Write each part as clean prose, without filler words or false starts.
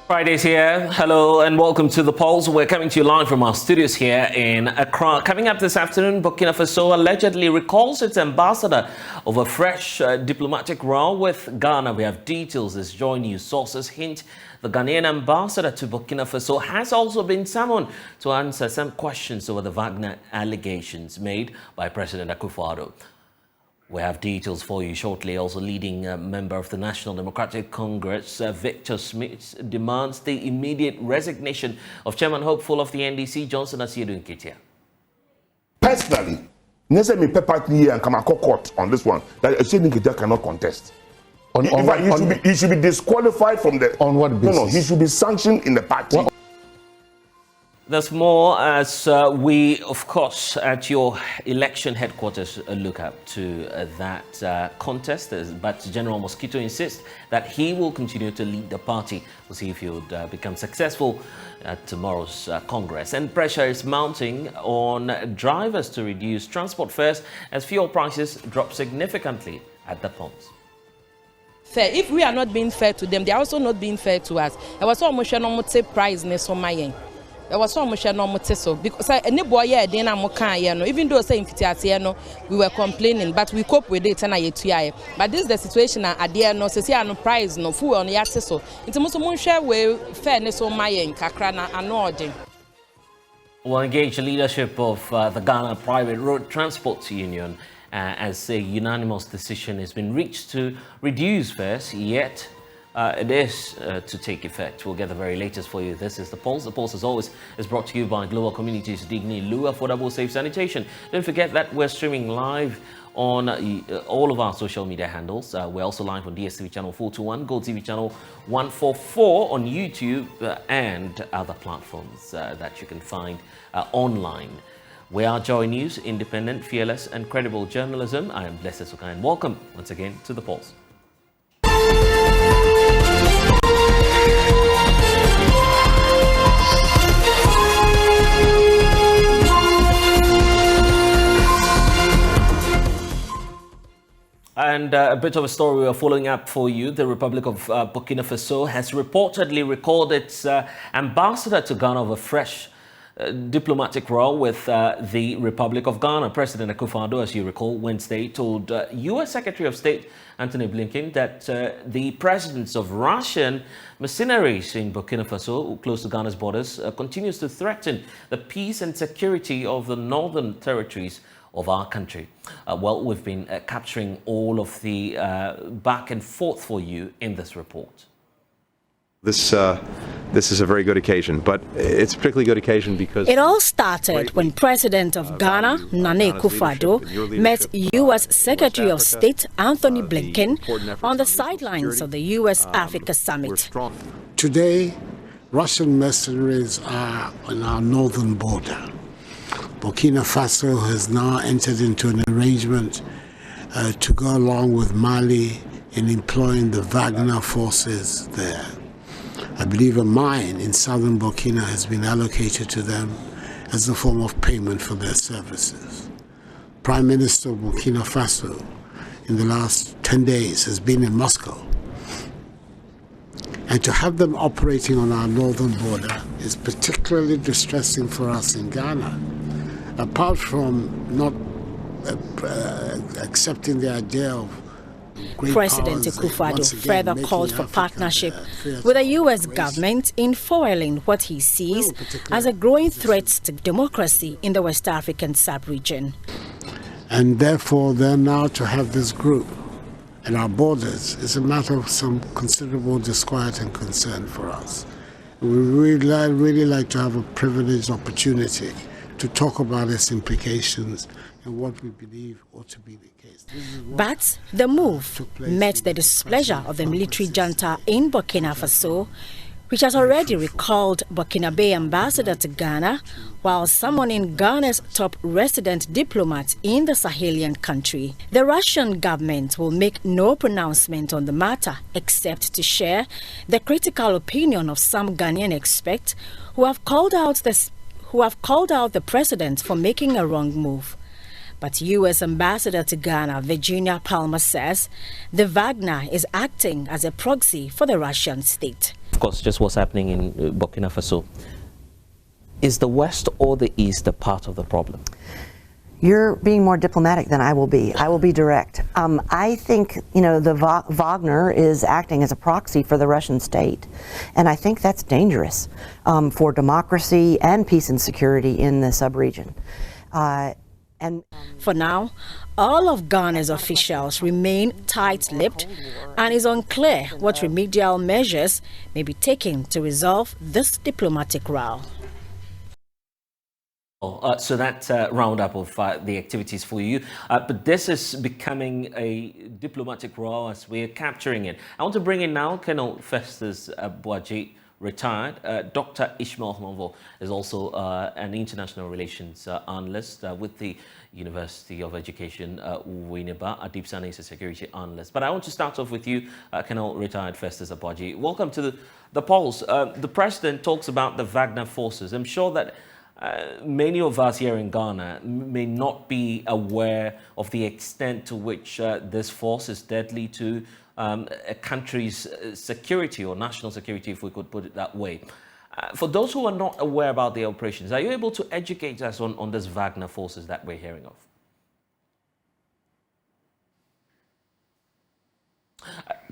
Friday's here. Hello and welcome to The Pulse. We're coming to you live from our studios here in Accra. Coming up this afternoon, Burkina Faso allegedly recalls its ambassador over fresh diplomatic row with Ghana. We have details as JoyNews sources hint the Ghanaian ambassador to Burkina Faso has also been summoned to answer some questions over the Wagner allegations made by President Akufo-Addo. We have details for you shortly. Also, leading member of the National Democratic Congress, Victor Smith, demands the immediate resignation of Chairman Hopeful of the NDC, Johnson Asiedu Nketia. Personally, me pepper and come a court on this one that Asiedu Nketia cannot contest. He should be disqualified from the. On what basis? No, he should be sanctioned in the party. Well, there's more as we, of course, at your election headquarters look up to that contest. But General Mosquito insists that he will continue to lead the party. We'll see if he would become successful at tomorrow's Congress. And pressure is mounting on drivers to reduce transport fares as fuel prices drop significantly at the pumps. Fair. If we are not being fair to them, they are also not being fair to us. I was almost no price near there was so much no so because any boy even though saying we were complaining, but we cope with it and but this is the situation at the end no say no price no full on yet so it's most mun share way fairness on my kakra na anodin. We'll engage the leadership of the Ghana Private Road Transport Union as a unanimous decision has been reached to reduce fares, yet it is to take effect. We'll get the very latest for you. This is The Pulse. The Pulse, as always, is brought to you by Global Communities, Digni, Lu, Affordable Safe Sanitation. Don't forget that we're streaming live on all of our social media handles. We're also live on DSTV channel 421, Gold TV channel 144 on YouTube and other platforms that you can find online. We are JoyNews, independent, fearless and credible journalism. I am Blessed Sogah and welcome once again to The Pulse. And a bit of a story we are following up for you. The Republic of Burkina Faso has reportedly recalled its ambassador to Ghana over fresh diplomatic row with the Republic of Ghana. President Akufo-Addo, as you recall, Wednesday told U.S. Secretary of State Antony Blinken that the presence of Russian mercenaries in Burkina Faso, close to Ghana's borders, continues to threaten the peace and security of the northern territories of our country. Well, we've been capturing all of the back and forth for you in this report. This is a very good occasion, but it's a particularly good occasion because it all started when President of Ghana, Nana Akufo-Addo, met U.S. Secretary of State Antony Blinken on the sidelines of the U.S.-Africa Summit. Today, Russian mercenaries are on our northern border. Burkina Faso has now entered into an arrangement to go along with Mali in employing the Wagner forces there. I believe a mine in southern Burkina has been allocated to them as a form of payment for their services. Prime Minister of Burkina Faso in the last 10 days has been in Moscow. And to have them operating on our northern border is particularly distressing for us in Ghana. Apart from not accepting the idea of President Akufo-Addo further called for partnership with the U.S. government in foiling what he sees as a growing threat to democracy in the West African sub-region. And therefore, then now to have this group at our borders is a matter of some considerable disquiet and concern for us. We really like to have a privileged opportunity to talk about its implications and what we believe ought to be the case. But the move met the displeasure of the military junta in Burkina Faso, which has already recalled Burkinabe ambassador to Ghana, while summoning Ghana's top resident diplomat in the Sahelian country. The Russian government will make no pronouncement on the matter except to share the critical opinion of some Ghanaian experts who have called out the president for making a wrong move. But U.S. Ambassador to Ghana, Virginia Palmer, says the Wagner is acting as a proxy for the Russian state. of course, just what's happening in Burkina Faso. Is the West or the East a part of the problem? You're being more diplomatic than I will be. I will be direct. I think, you know, the Wagner is acting as a proxy for the Russian state, and I think that's dangerous for democracy and peace and security in the sub-region. For now, all of Ghana's officials remain tight-lipped, and it's unclear what remedial measures may be taken to resolve this diplomatic row. So that's a roundup of the activities for you. But this is becoming a diplomatic row as we're capturing it. I want to bring in now Colonel Festus Boaji, retired. Dr. Ishmael Homonvo is also an international relations analyst with the University of Education, Winneba. Adib Sane is a security analyst. But I want to start off with you, Colonel retired Festus Boaji. Welcome to the polls. The president talks about the Wagner forces. I'm sure that many of us here in Ghana may not be aware of the extent to which this force is deadly to a country's security or national security, if we could put it that way. For those who are not aware about the operations, are you able to educate us on these Wagner forces that we're hearing of?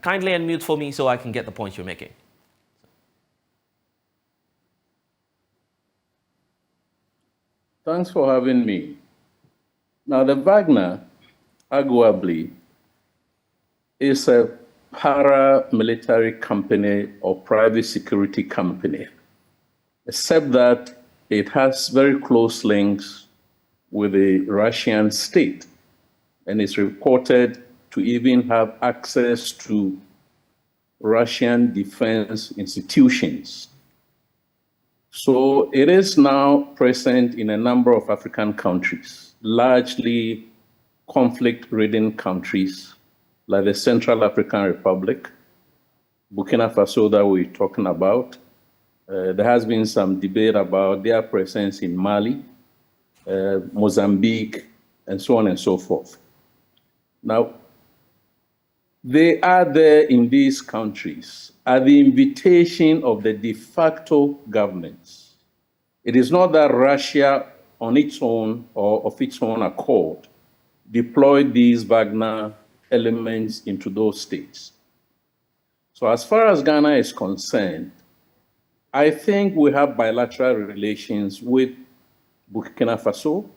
Kindly unmute for me so I can get the point you're making. Thanks for having me. Now, the Wagner, arguably, is a paramilitary company or private security company, except that it has very close links with the Russian state and is reported to even have access to Russian defense institutions. So it is now present in a number of African countries, largely conflict-ridden countries like the Central African Republic, Burkina Faso that we're talking about. There has been some debate about their presence in Mali, Mozambique, and so on and so forth. Now, they are there in these countries at the invitation of the de facto governments. It is not that Russia on its own or of its own accord deployed these Wagner elements into those states. So as far as Ghana is concerned, I think we have bilateral relations with Burkina Faso,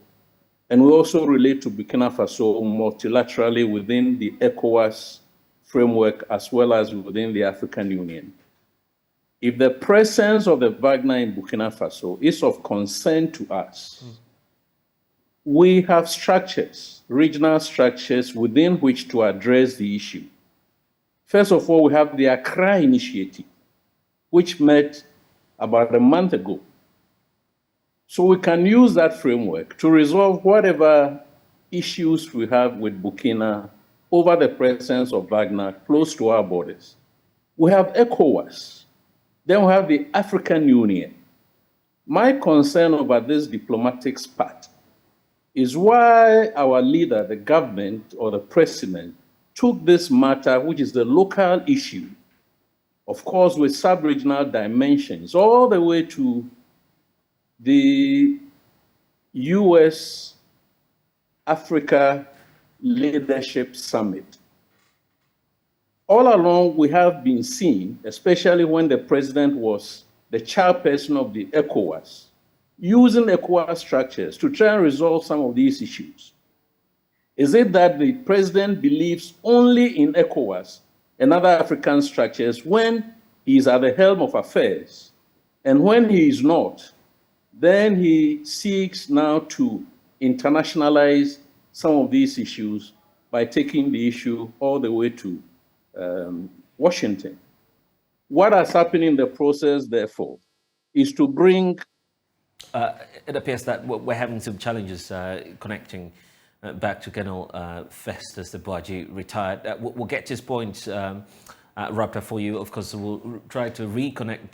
and we also relate to Burkina Faso multilaterally within the ECOWAS framework as well as within the African Union. If the presence of the Wagner in Burkina Faso is of concern to us, we have structures, regional structures within which to address the issue. First of all, we have the Accra Initiative, which met about a month ago. So we can use that framework to resolve whatever issues we have with Burkina over the presence of Wagner close to our borders. We have ECOWAS. Then we have the African Union. My concern over this diplomatic spat is why our leader, the government or the president, took this matter, which is the local issue, of course with sub-regional dimensions, all the way to the US-Africa Leadership Summit. All along, we have been seeing, especially when the president was the chairperson of the ECOWAS, using ECOWAS structures to try and resolve some of these issues. Is it that the president believes only in ECOWAS and other African structures when he is at the helm of affairs? And when he is not, then he seeks now to internationalize some of these issues by taking the issue all the way to Washington. What has happened in the process, therefore, is to bring... it appears that we're having some challenges connecting back to Colonel Festus Boaji, retired. We'll get to his point wrapped up for you. Of course, we'll try to reconnect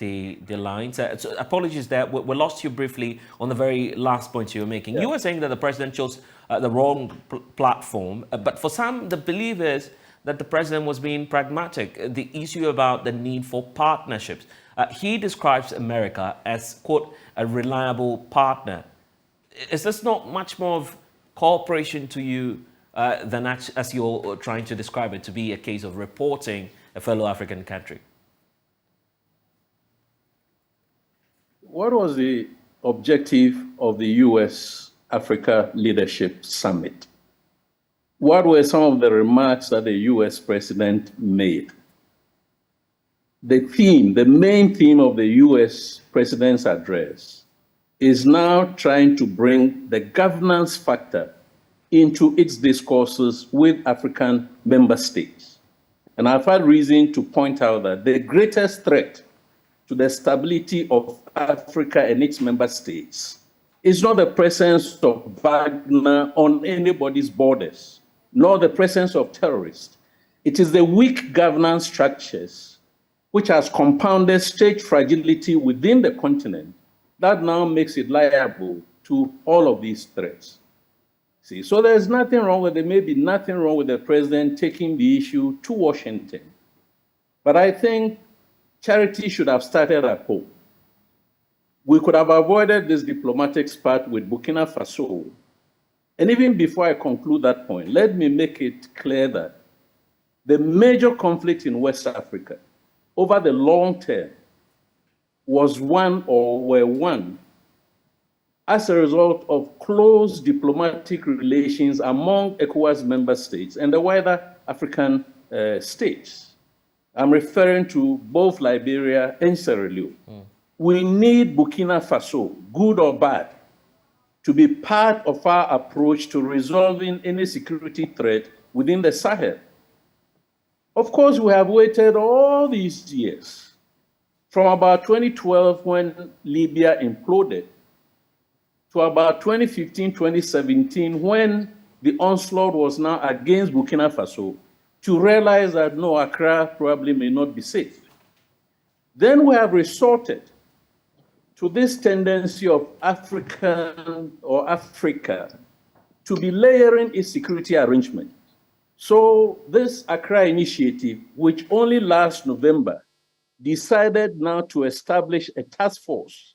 the lines. So apologies there. We lost you briefly on the very last point you were making. Yeah. You were saying that the president chose the wrong platform, but for some, the belief is that the president was being pragmatic. The issue about the need for partnerships. He describes America as, quote, a reliable partner. Is this not much more of cooperation to you than as you're trying to describe it to be a case of reporting a fellow African country? What was the objective of the U.S.-Africa Leadership Summit? What were some of the remarks that the U.S. president made? The main theme of the U.S. president's address is now trying to bring the governance factor into its discourses with African member states. And I've had reason to point out that the greatest threat to the stability of Africa and its member states is not the presence of Wagner on anybody's borders, nor the presence of terrorists. It is the weak governance structures which has compounded state fragility within the continent that now makes it liable to all of these threats. See, so there's nothing wrong with it. Maybe nothing wrong with the president taking the issue to Washington. But I think charity should have started at home. We could have avoided this diplomatic spat with Burkina Faso. And even before I conclude that point, let me make it clear that the major conflict in West Africa over the long term were won as a result of close diplomatic relations among ECOWAS member states and the wider African states. I'm referring to both Liberia and Sierra Leone. We need Burkina Faso, good or bad, to be part of our approach to resolving any security threat within the Sahel. Of course, we have waited all these years, from about 2012 when Libya imploded, to about 2015, 2017, when the onslaught was now against Burkina Faso, to realize that no, Accra probably may not be safe. Then we have resorted to this tendency of Africa to be layering its security arrangement. So this Accra initiative, which only last November decided now to establish a task force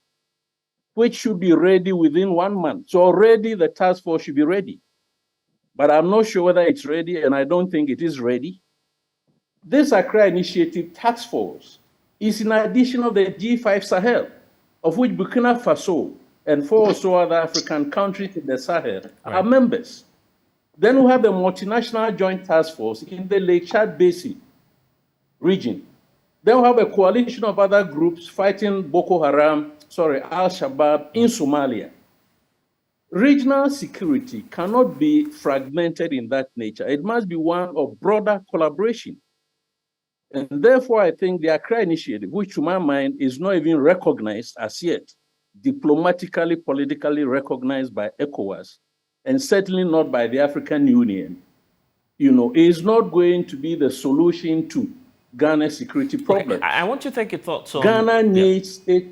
which should be ready within 1 month. So already the task force should be ready. But I'm not sure whether it's ready, and I don't think it is ready. This Accra Initiative task force is in addition of the G5 Sahel, of which Burkina Faso and 4 or so other African countries in the Sahel are members. Then we have the multinational joint task force in the Lake Chad Basin region. Then we have a coalition of other groups fighting Al-Shabaab in Somalia. Regional security cannot be fragmented in that nature. It must be one of broader collaboration. And therefore, I think the Accra Initiative, which to my mind is not even recognized as yet, diplomatically, politically recognized by ECOWAS, and certainly not by the African Union, is not going to be the solution to Ghana's security problem. I want you to take your thoughts on... Ghana needs a...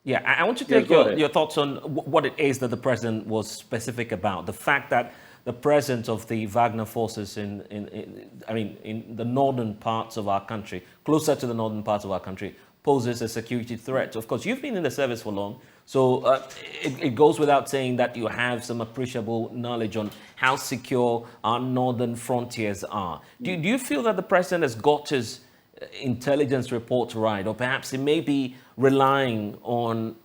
Yeah, I want you to take your thoughts on what it is that the president was specific about. The fact that the presence of the Wagner forces in the northern parts of our country, closer to the northern parts of our country, poses a security threat. Of course, you've been in the service for long, so it goes without saying that you have some appreciable knowledge on how secure our northern frontiers are. Do you feel that the president has got his intelligence report right, or perhaps he may be relying on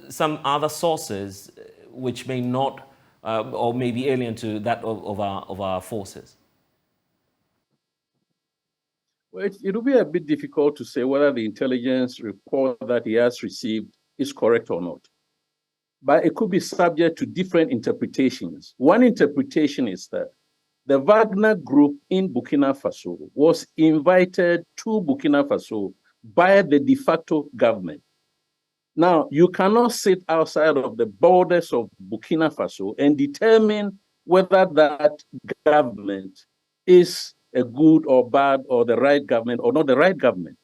some other sources which may not or may be alien to that of our forces? Well, it will be a bit difficult to say whether the intelligence report that he has received is correct or not. But it could be subject to different interpretations. One interpretation is that the Wagner group in Burkina Faso was invited to Burkina Faso by the de facto government. Now, you cannot sit outside of the borders of Burkina Faso and determine whether that government is a good or bad or the right government or not the right government.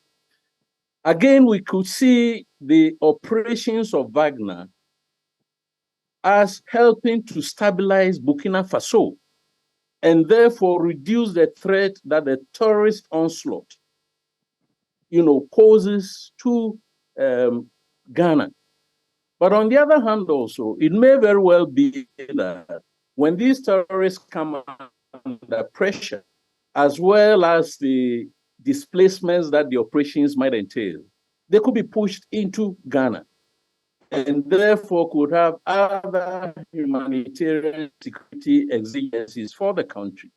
Again, we could see the operations of Wagner as helping to stabilize Burkina Faso and therefore reduce the threat that the terrorist onslaught, poses to Ghana. But on the other hand, also, it may very well be that when these terrorists come under pressure, as well as the displacements that the operations might entail, they could be pushed into Ghana and therefore could have other humanitarian security exigencies for the country.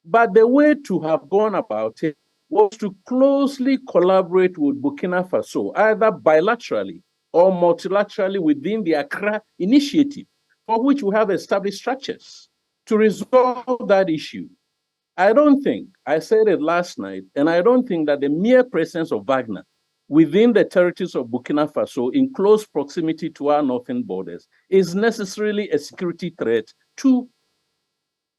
But the way to have gone about it was to closely collaborate with Burkina Faso, either bilaterally or multilaterally within the Accra Initiative, for which we have established structures to resolve that issue. I said it last night, and I don't think that the mere presence of Wagner within the territories of Burkina Faso in close proximity to our northern borders is necessarily a security threat to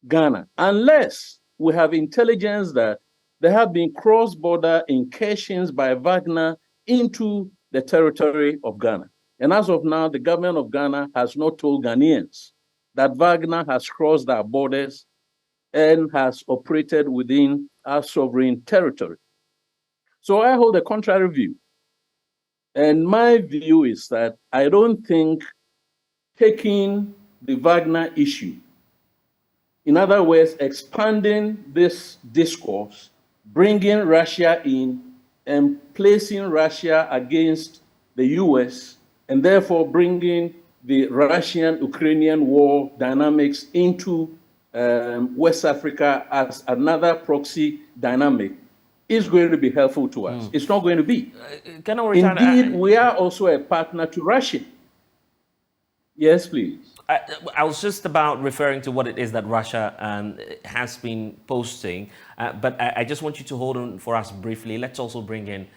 Ghana, unless we have intelligence that there have been cross-border incursions by Wagner into the territory of Ghana. And as of now, the government of Ghana has not told Ghanaians that Wagner has crossed our borders and has operated within our sovereign territory. So I hold a contrary view. And my view is that I don't think taking the Wagner issue, in other words, expanding this discourse, bringing Russia in and placing Russia against the US, and therefore bringing the Russian-Ukrainian war dynamics into West Africa as another proxy dynamic is going to be helpful to us. It's not going to be. Indeed, we are also a partner to Russia. Yes, please. I was just about referring to what it is that Russia has been posting, but I just want you to hold on for us briefly. Let's also bring in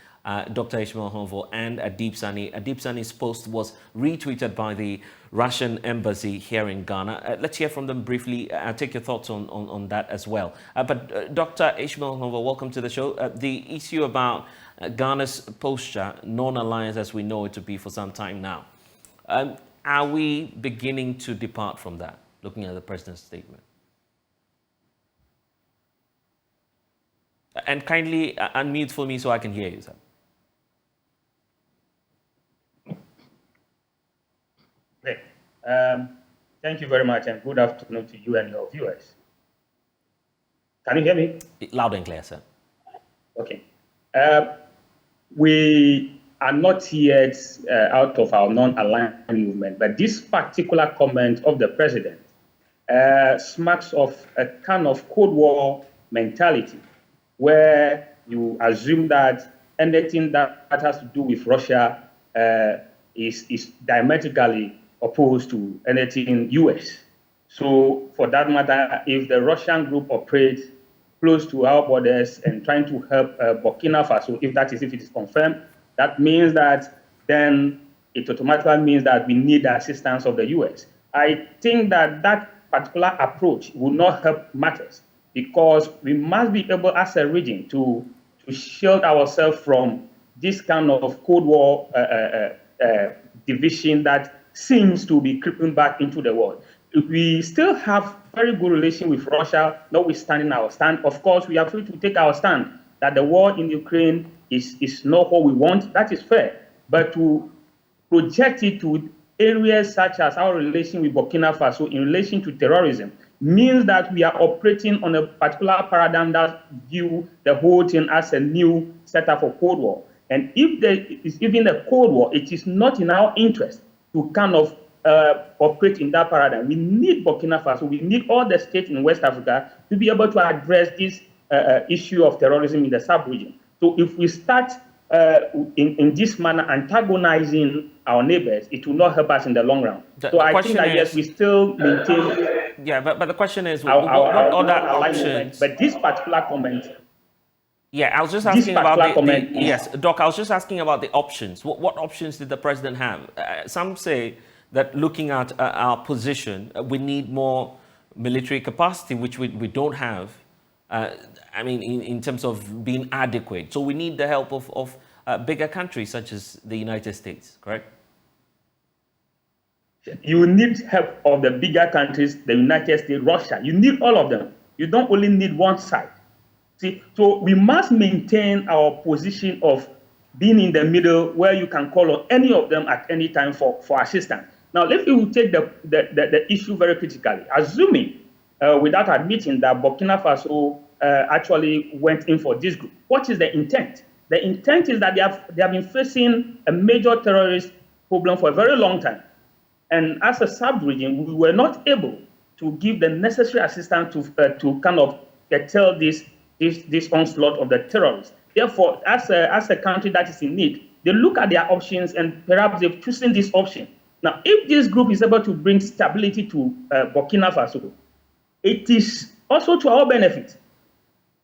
Dr. Ishmael Honvo and Adib Sani. Adib Sani's post was retweeted by the Russian embassy here in Ghana. Let's hear from them briefly. I'll take your thoughts on that as well. But Dr. Ishmael Honvo, welcome to the show. The issue about Ghana's posture, non-alliance as we know it to be for some time now. Are we beginning to depart from that, looking at the president's statement? And kindly unmute for me so I can hear you, sir. Great. Thank you very much, and good afternoon to you and your viewers. Can you hear me? Loud and clear, sir. Okay. We are not yet out of our non-aligned movement, but this particular comment of the president smacks of a kind of Cold War mentality, where you assume that anything that has to do with Russia is diametrically opposed to anything US. So for that matter, if the Russian group operates close to our borders and trying to help Burkina Faso, if it is confirmed, that means that then it automatically means that we need the assistance of the US. I think that that particular approach will not help matters, because we must be able as a region to shield ourselves from this kind of Cold War division that seems to be creeping back into the world. We still have very good relation with Russia, notwithstanding our stand. Of course, we are free to take our stand that the war in Ukraine is not what we want. That is fair. But to project it to areas such as our relation with Burkina Faso in relation to terrorism means that we are operating on a particular paradigm that view the whole thing as a new setup for Cold War. And if there is even a Cold War, it is not in our interest to kind of operate in that paradigm. We need Burkina Faso, we need all the states in West Africa to be able to address this issue of terrorism in the sub-region. So if we start in this manner antagonizing our neighbors, it will not help us in the long run. So I think that yes, we still maintain. Yeah, but the question is, what other options? But this particular comment. Yeah, I was just asking about yes, Doc, I was just asking about the options. What options did the president have? Some say that looking at our position, we need more military capacity, which we don't have. I mean, in terms of being adequate. So we need the help of bigger countries such as the United States, correct? You need help of the bigger countries, the United States, Russia. You need all of them. You don't only need one side. See, so we must maintain our position of being in the middle where you can call on any of them at any time for assistance. Now, if you take the issue very critically, assuming without admitting that Burkina Faso actually went in for this group, what is the intent? The intent is that they have been facing a major terrorist problem for a very long time. And as a sub-region, we were not able to give the necessary assistance to kind of curtail this onslaught of the terrorists. Therefore, as a country that is in need, they look at their options and perhaps they've chosen this option. Now, if this group is able to bring stability to Burkina Faso, it is also to our benefit.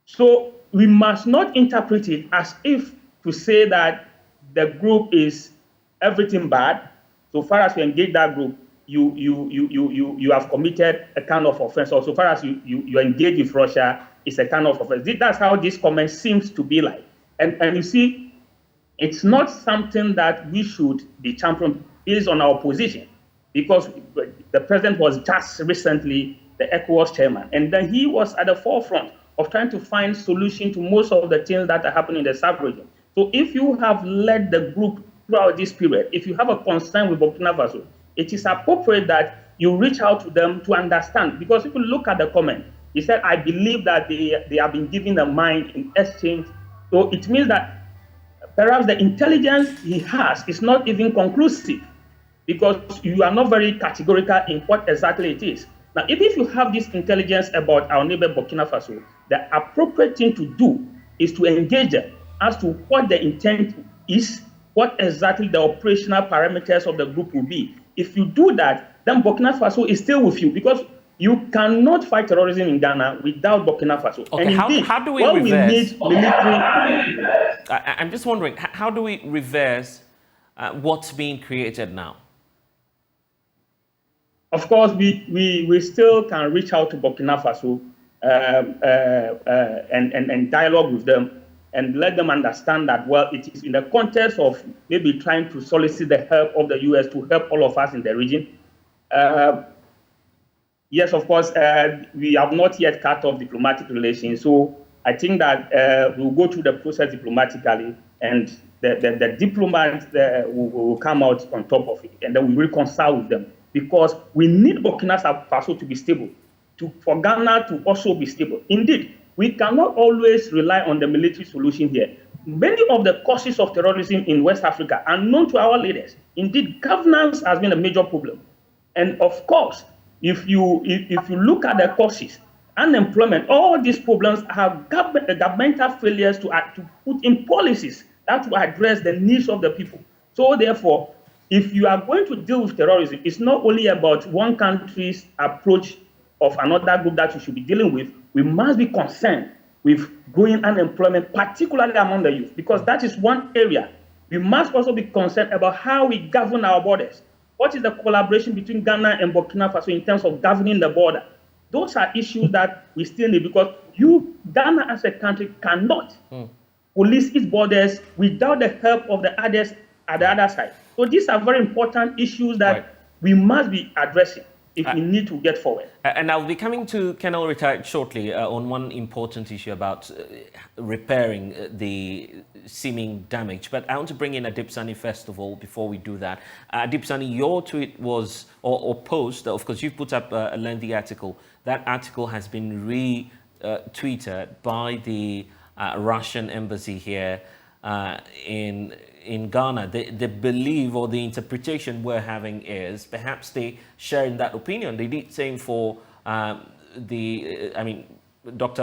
So we must not interpret it as if to say that the group is everything bad. So far as you engage that group, you have committed a kind of offense. Or so far as you engage with Russia, it's a kind of offense. That's how this comment seems to be like. And you see, it's not something that we should be championed based on our position, because the president was just recently the ECOWAS chairman, and then he was at the forefront of trying to find solution to most of the things that are happening in the sub-region. So if you have led the group throughout this period, if you have a concern with Burkina Faso, it is appropriate that you reach out to them to understand. Because if you look at the comment, he said, I believe that they have been given the mine in exchange. So it means that perhaps the intelligence he has is not even conclusive, because you are not very categorical in what exactly it is. Now, if you have this intelligence about our neighbor Burkina Faso, the appropriate thing to do is to engage them as to what the intent is, what exactly the operational parameters of the group will be. If you do that, then Burkina Faso is still with you, because you cannot fight terrorism in Ghana without Burkina Faso. Okay, and indeed, how do we reverse? We need military. I'm just wondering, how do we reverse what's being created now? Of course, we still can reach out to Burkina Faso and dialogue with them and let them understand that, well, it is in the context of maybe trying to solicit the help of the U.S. to help all of us in the region. Yes, of course, we have not yet cut off diplomatic relations. So I think that we'll go through the process diplomatically, and the diplomats will come out on top of it, and then we reconcile with them. Because we need Burkina Faso to be stable, for Ghana to also be stable. Indeed, we cannot always rely on the military solution here. Many of the causes of terrorism in West Africa are known to our leaders. Indeed, governance has been a major problem. And of course, if you look at the causes, unemployment, all these problems have governmental failures to put in policies that will address the needs of the people. So therefore, if you are going to deal with terrorism, it's not only about one country's approach of another group that you should be dealing with. We must be concerned with growing unemployment, particularly among the youth, because that is one area. We must also be concerned about how we govern our borders. What is the collaboration between Ghana and Burkina Faso in terms of governing the border? Those are issues that we still need, because Ghana as a country cannot police its borders without the help of the others at the other side. So these are very important issues that we must be addressing if we need to get forward. And I'll be coming to Colonel Retired shortly on one important issue about repairing the seeming damage. But I want to bring in Adipsani first of all before we do that. Adipsani, your tweet was, or post, of course, you put up a lengthy article. That article has been retweeted by the Russian embassy here in Ghana. The belief or the interpretation we're having is perhaps they share in that opinion. They did same for Dr.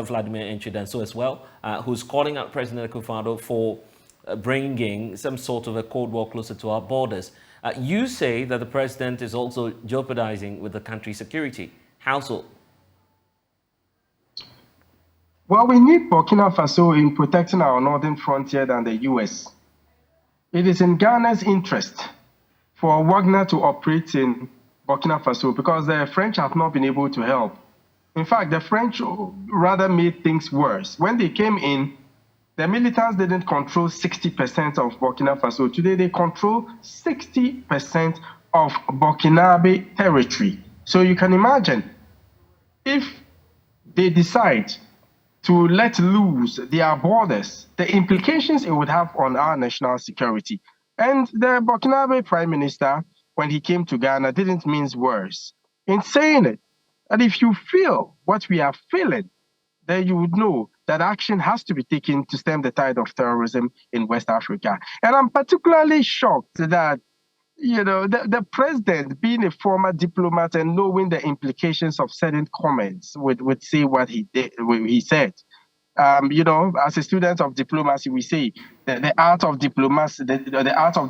Vladimir Enchidanso as well, who's calling out President Akufo-Addo for bringing some sort of a Cold War closer to our borders. You say that the president is also jeopardizing with the country's security. How so? Well, we need Burkina Faso in protecting our northern frontier than the U.S. It is in Ghana's interest for Wagner to operate in Burkina Faso because the French have not been able to help. In fact, the French rather made things worse. When they came in, the militants didn't control 60% of Burkina Faso. Today, they control 60% of Burkinabe territory. So you can imagine, if they decide to let loose their borders, the implications it would have on our national security. And the Burkinabe Prime Minister, when he came to Ghana, didn't mince words in saying it. And if you feel what we are feeling, then you would know that action has to be taken to stem the tide of terrorism in West Africa. And I'm particularly shocked that, you know, the president, being a former diplomat and knowing the implications of certain comments, would say what he did. He said. You know, as a student of diplomacy, we say that the art of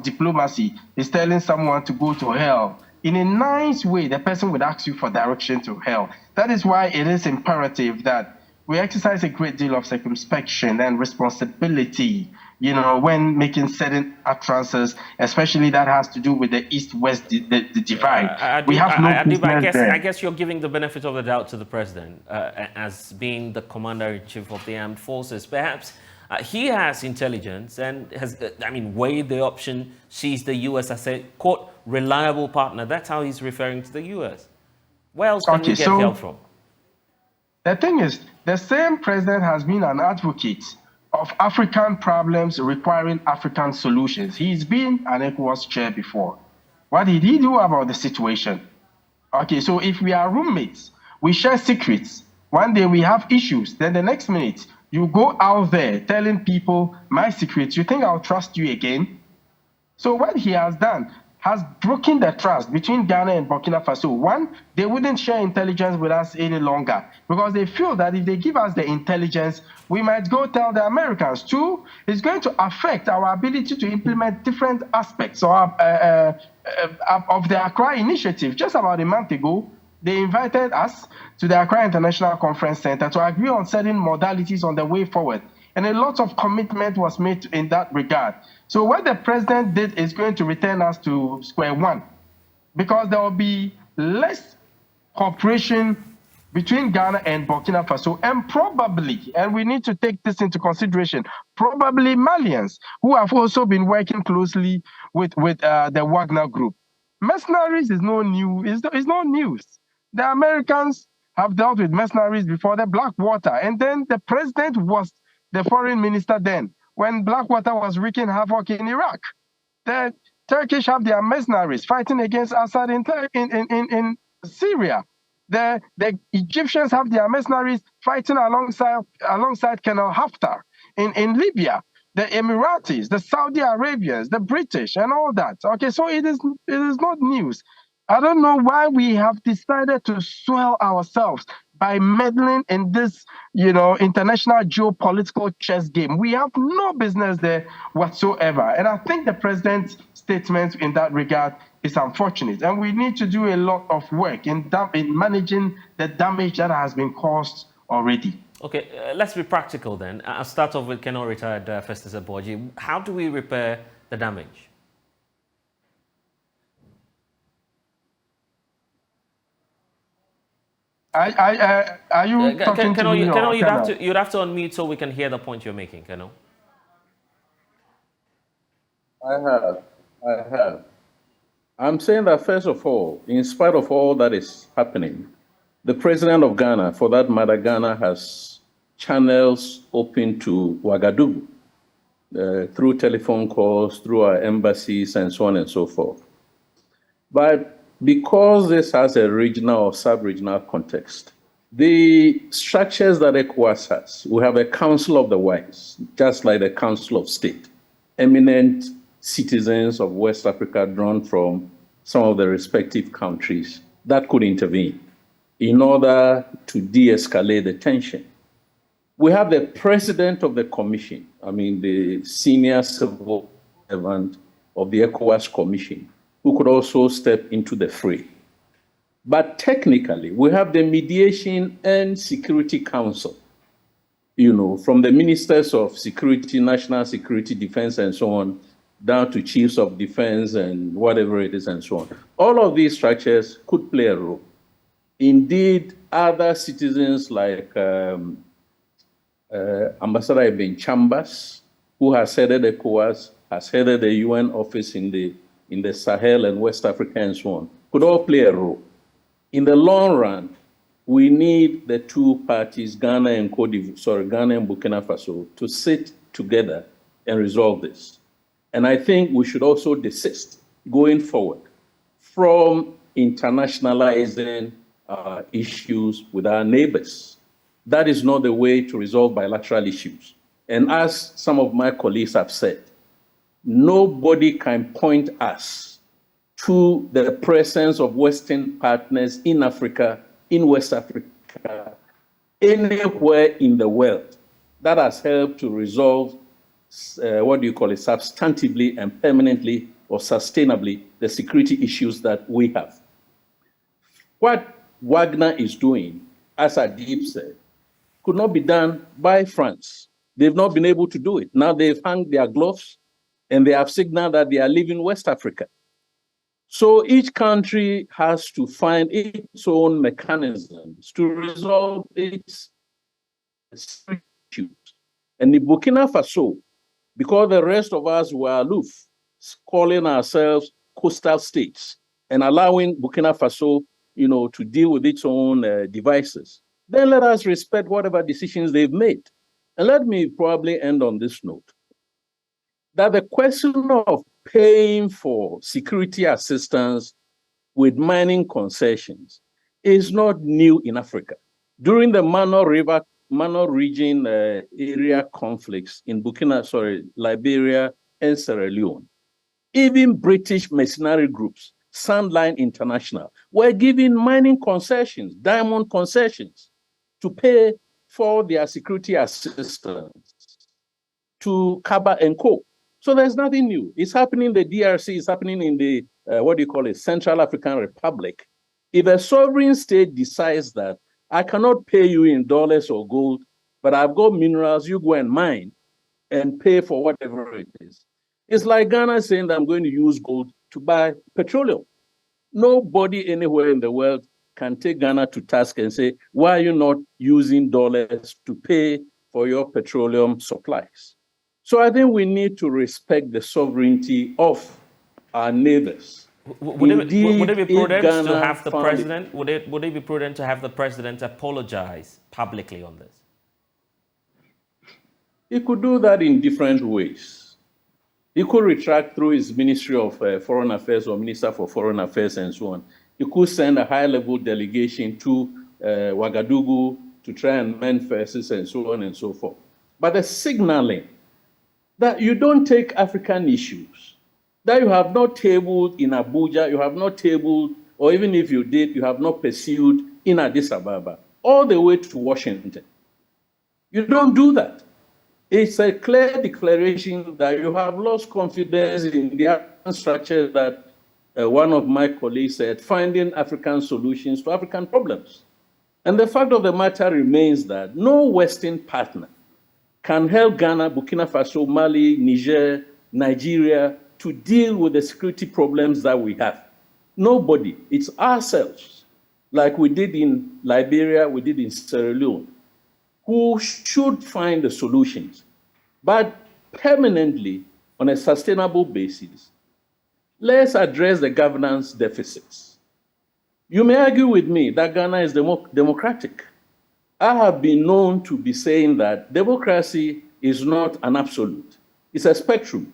diplomacy is telling someone to go to hell. In a nice way, the person would ask you for direction to hell. That is why it is imperative that we exercise a great deal of circumspection and responsibility, you know, when making certain utterances, especially that has to do with the East-West the divide. We have no business there. I guess you're giving the benefit of the doubt to the president as being the commander-in-chief of the armed forces. Perhaps he has intelligence and has, weighed the option, sees the U.S. as a, quote, reliable partner. That's how he's referring to the U.S. Where else can we get help from? The thing is, the same president has been an advocate of African problems requiring African solutions. He's been an ECOWAS chair before. What did he do about the situation? Okay, so if we are roommates, we share secrets. One day we have issues, then the next minute you go out there telling people my secrets. You think I'll trust you again? So what he has done has broken the trust between Ghana and Burkina Faso. One, they wouldn't share intelligence with us any longer because they feel that if they give us the intelligence, we might go tell the Americans. Two, it's going to affect our ability to implement different aspects of the Accra initiative. Just about a month ago, they invited us to the Accra International Conference Center to agree on certain modalities on the way forward. And a lot of commitment was made in that regard. So what the president did is going to return us to square one, because there will be less cooperation between Ghana and Burkina Faso, and probably, and we need to take this into consideration, probably Malians who have also been working closely with the Wagner Group. Mercenaries is no new, it's no news. The Americans have dealt with mercenaries before the Blackwater, and then the president was the foreign minister then, when Blackwater was wreaking havoc in Iraq. The Turkish have their mercenaries fighting against Assad in Syria. The Egyptians have their mercenaries fighting alongside Colonel Haftar in Libya. The Emiratis, the Saudi Arabians, the British, and all that. Okay, so it is not news. I don't know why we have decided to swell ourselves by meddling in this, international geopolitical chess game. We have no business there whatsoever. And I think the president's statement in that regard is unfortunate. And we need to do a lot of work in managing the damage that has been caused already. Okay, let's be practical then. I'll start off with Colonel Retired Festus Eboji. How do we repair the damage? Are you talking to me? Colonel, you'd have to unmute so we can hear the point you're making, Colonel. I have. I'm saying that, first of all, in spite of all that is happening, the president of Ghana, for that matter, Ghana has channels open to Ouagadougou through telephone calls, through our embassies, and so on and so forth. But because this has a regional or sub-regional context, the structures that ECOWAS has, we have a Council of the Wise, just like the Council of State, eminent citizens of West Africa drawn from some of the respective countries that could intervene in order to de-escalate the tension. We have the president of the commission, the senior civil servant of the ECOWAS Commission, who could also step into the fray. But technically, we have the Mediation and Security Council, from the ministers of security, national security, defense, and so on, down to chiefs of defense and whatever it is and so on. All of these structures could play a role. Indeed, other citizens like Ambassador Ibn Chambers, who has headed ECOWAS, has headed the UN office in the Sahel and West Africa and so on, could all play a role. In the long run, we need the two parties, Ghana and Ghana and Burkina Faso, to sit together and resolve this. And I think we should also desist going forward from internationalizing issues with our neighbors. That is not the way to resolve bilateral issues. And as some of my colleagues have said, nobody can point us to the presence of Western partners in Africa, in West Africa, anywhere in the world that has helped to resolve, substantively and permanently or sustainably the security issues that we have. What Wagner is doing, as Adib said, could not be done by France. They've not been able to do it. Now they've hung their gloves and they have signaled that they are leaving West Africa. So each country has to find its own mechanisms to resolve its issues. And in Burkina Faso, because the rest of us were aloof, calling ourselves coastal states and allowing Burkina Faso, to deal with its own devices, then let us respect whatever decisions they've made. And let me probably end on this note, that the question of paying for security assistance with mining concessions is not new in Africa. During the Mano region area conflicts in Liberia and Sierra Leone, even British mercenary groups, Sandline International, were given mining concessions, diamond concessions, to pay for their security assistance to Kaba and Co. So there's nothing new. It's happening in the DRC, it's happening in the, Central African Republic. If a sovereign state decides that I cannot pay you in dollars or gold, but I've got minerals, you go and mine and pay for whatever it is. It's like Ghana saying that I'm going to use gold to buy petroleum. Nobody anywhere in the world can take Ghana to task and say, why are you not using dollars to pay for your petroleum supplies? So I think we need to respect the sovereignty of our neighbors. Would it be prudent to have the president? Would it be prudent to have the president apologize publicly on this? He could do that in different ways. He could retract through his Ministry of Foreign Affairs or Minister for Foreign Affairs and so on. He could send a high-level delegation to Ouagadougou to try and mend fences and so on and so forth. But the signaling that you don't take African issues, that you have not tabled in Abuja, you have not tabled, or even if you did, you have not pursued in Addis Ababa, all the way to Washington. You don't do that. It's a clear declaration that you have lost confidence in the structure that one of my colleagues said, finding African solutions to African problems. And the fact of the matter remains that no Western partner can help Ghana, Burkina Faso, Mali, Niger, Nigeria to deal with the security problems that we have. Nobody. It's ourselves, like we did in Liberia, we did in Sierra Leone, who should find the solutions, but permanently, on a sustainable basis. Let's address the governance deficits. You may argue with me that Ghana is democratic. I have been known to be saying that democracy is not an absolute. It's a spectrum.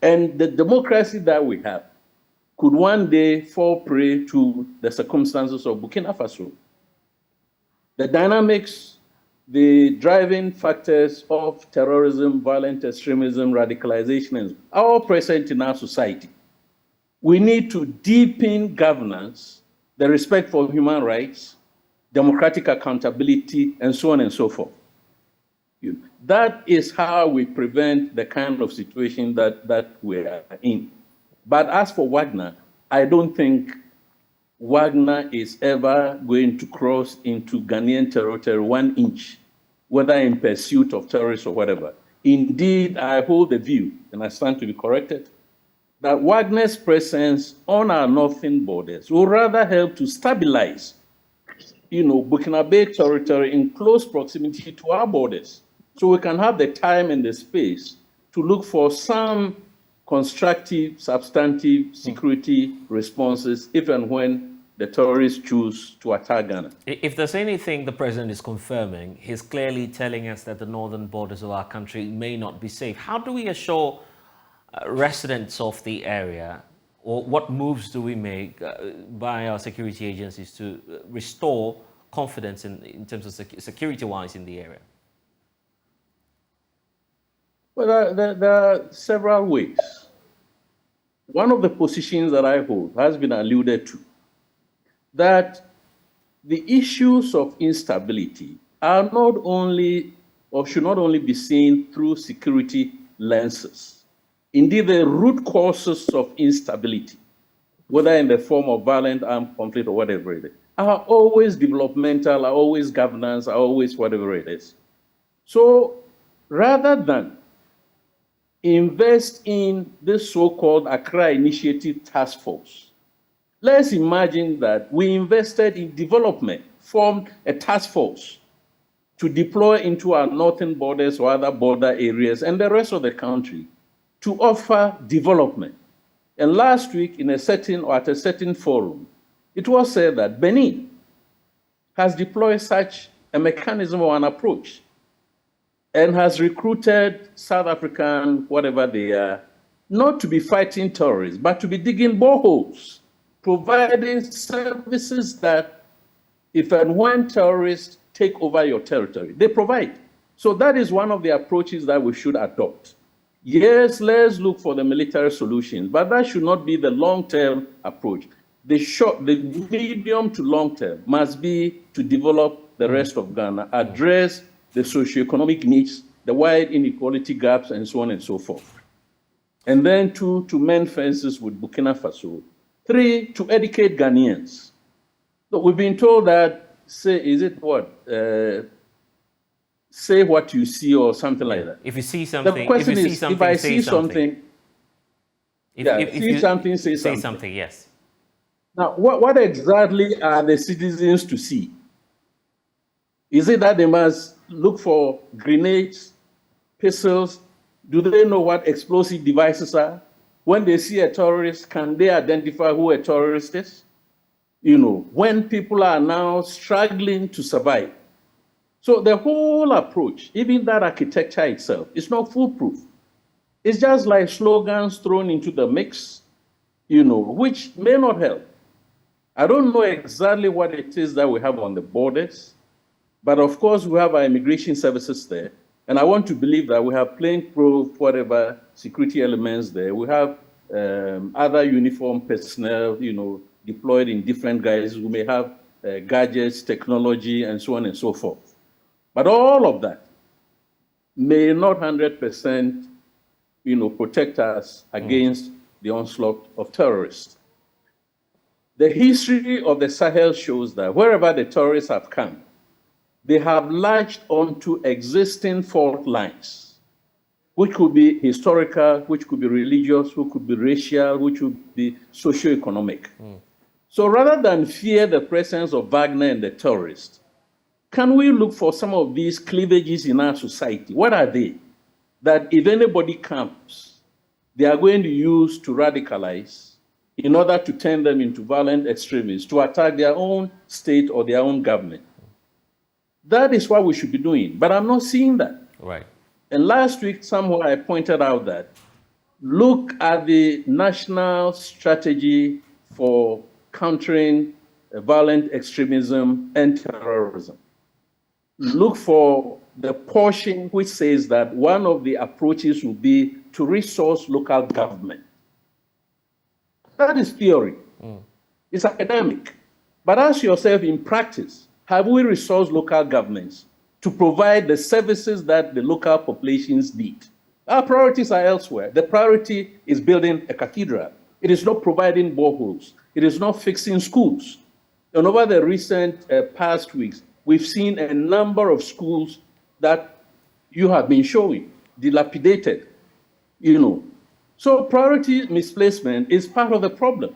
And the democracy that we have could one day fall prey to the circumstances of Burkina Faso. The dynamics, the driving factors of terrorism, violent extremism, radicalization are all present in our society. We need to deepen governance, the respect for human rights, democratic accountability, and so on and so forth. That is how we prevent the kind of situation that we are in. But as for Wagner, I don't think Wagner is ever going to cross into Ghanaian territory 1 inch, whether in pursuit of terrorists or whatever. Indeed, I hold the view, and I stand to be corrected, that Wagner's presence on our northern borders will rather help to stabilize, Burkina Faso territory in close proximity to our borders, so we can have the time and the space to look for some constructive, substantive security responses if and when the terrorists choose to attack Ghana. If there's anything the president is confirming, he's clearly telling us that the northern borders of our country may not be safe. How do we assure residents of the area, or what moves do we make by our security agencies to restore confidence in terms of security-wise in the area? Well, there are several ways. One of the positions that I hold has been alluded to, that the issues of instability are not only, or should not only be seen through security lenses. Indeed, the root causes of instability, whether in the form of violent armed conflict or whatever it is, are always developmental, are always governance, are always whatever it is. So rather than invest in this so-called Accra Initiative Task Force, let's imagine that we invested in development, formed a task force to deploy into our northern borders or other border areas and the rest of the country to offer development. And last week, at a certain forum, it was said that Benin has deployed such a mechanism or an approach and has recruited South African, whatever they are, not to be fighting terrorists, but to be digging boreholes, providing services that if and when terrorists take over your territory, they provide. So that is one of the approaches that we should adopt. Yes, let's look for the military solutions, but that should not be the long-term approach. The medium to long-term must be to develop the rest of Ghana, address the socioeconomic needs, the wide inequality gaps, and so on and so forth. And then two, to mend fences with Burkina Faso. Three, to educate Ghanaians. So we've been told that, say what you see or something like that. If you see something, the question is, if I see something, say something. Yes. Now, what exactly are the citizens to see? Is it that they must look for grenades, pistols? Do they know what explosive devices are? When they see a terrorist, can they identify who a terrorist is? You know, when people are now struggling to survive. So the whole approach, even that architecture itself, is not foolproof. It's just like slogans thrown into the mix, you know, which may not help. I don't know exactly what it is that we have on the borders, but of course we have our immigration services there. And I want to believe that we have plainclothes, whatever security elements there. We have other uniformed personnel, you know, deployed in different guises. We may have gadgets, technology, and so on and so forth. But all of that may not 100%, you know, protect us against the onslaught of terrorists. The history of the Sahel shows that wherever the terrorists have come, they have latched onto existing fault lines, which could be historical, which could be religious, which could be racial, which would be socio-economic. So rather than fear the presence of Wagner and the terrorists, can we look for some of these cleavages in our society? What are they? That if anybody comes, they are going to use to radicalize in order to turn them into violent extremists, to attack their own state or their own government. That is what we should be doing, but I'm not seeing that. Right. And last week, somewhere I pointed out that look at the national strategy for countering violent extremism and terrorism. Look for the portion which says that one of the approaches will be to resource local government. That is theory. It's academic. But ask yourself in practice, have we resourced local governments to provide the services that the local populations need? Our priorities are elsewhere. The priority is building a cathedral. It is not providing boreholes. It is not fixing schools. And over the recent past weeks, we've seen a number of schools that you have been showing, dilapidated, you know. So priority misplacement is part of the problem.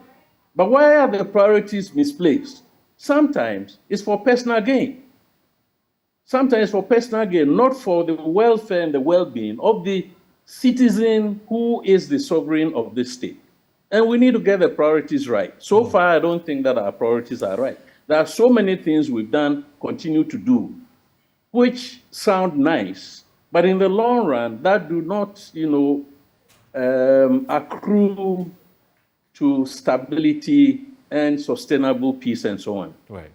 But why are the priorities misplaced? Sometimes it's for personal gain. Sometimes for personal gain, not for the welfare and the well-being of the citizen who is the sovereign of this state. And we need to get the priorities right. So far, I don't think that our priorities are right. There are so many things we've done, continue to do, which sound nice, but in the long run, that do not, accrue to stability and sustainable peace and so on. Right.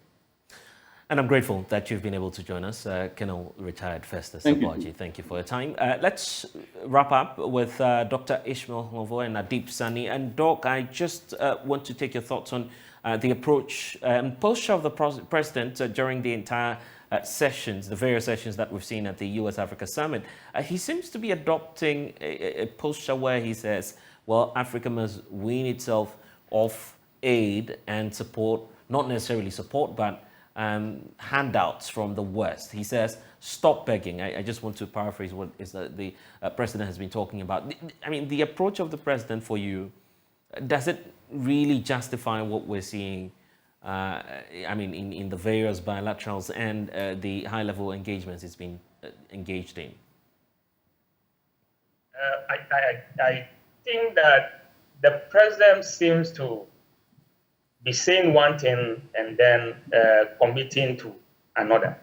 And I'm grateful that you've been able to join us, Colonel Retired Festus Thank you. Abaji. Thank you for your time. Let's wrap up with Dr. Ishmael Hovo and Adib Sani. And Doc, I just want to take your thoughts on the approach and posture of the president during the entire sessions, the various sessions that we've seen at the US-Africa Summit. He seems to be adopting a posture where he says, well, Africa must wean itself off aid and support, not necessarily support, but handouts from the West. He says, stop begging. I just want to paraphrase what is the president has been talking about. I mean, the approach of the president for you, does it really justify what we're seeing, I mean, in the various bilaterals and the high-level engagements it's been engaged in? I think that the president seems to be saying one thing and then committing to another.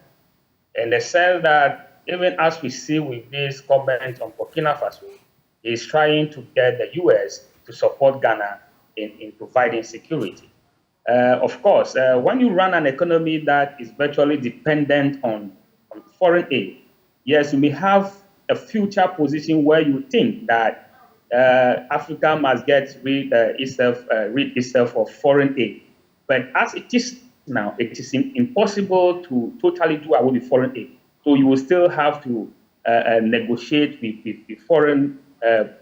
In the sense that even as we see with this comment on Burkina Faso, he's trying to get the US to support Ghana in providing security. Of course, when you run an economy that is virtually dependent on foreign aid, yes, you may have a future position where you think that Africa must get rid itself of foreign aid. But as it is now, it is impossible to totally do away with foreign aid. So you will still have to negotiate with foreign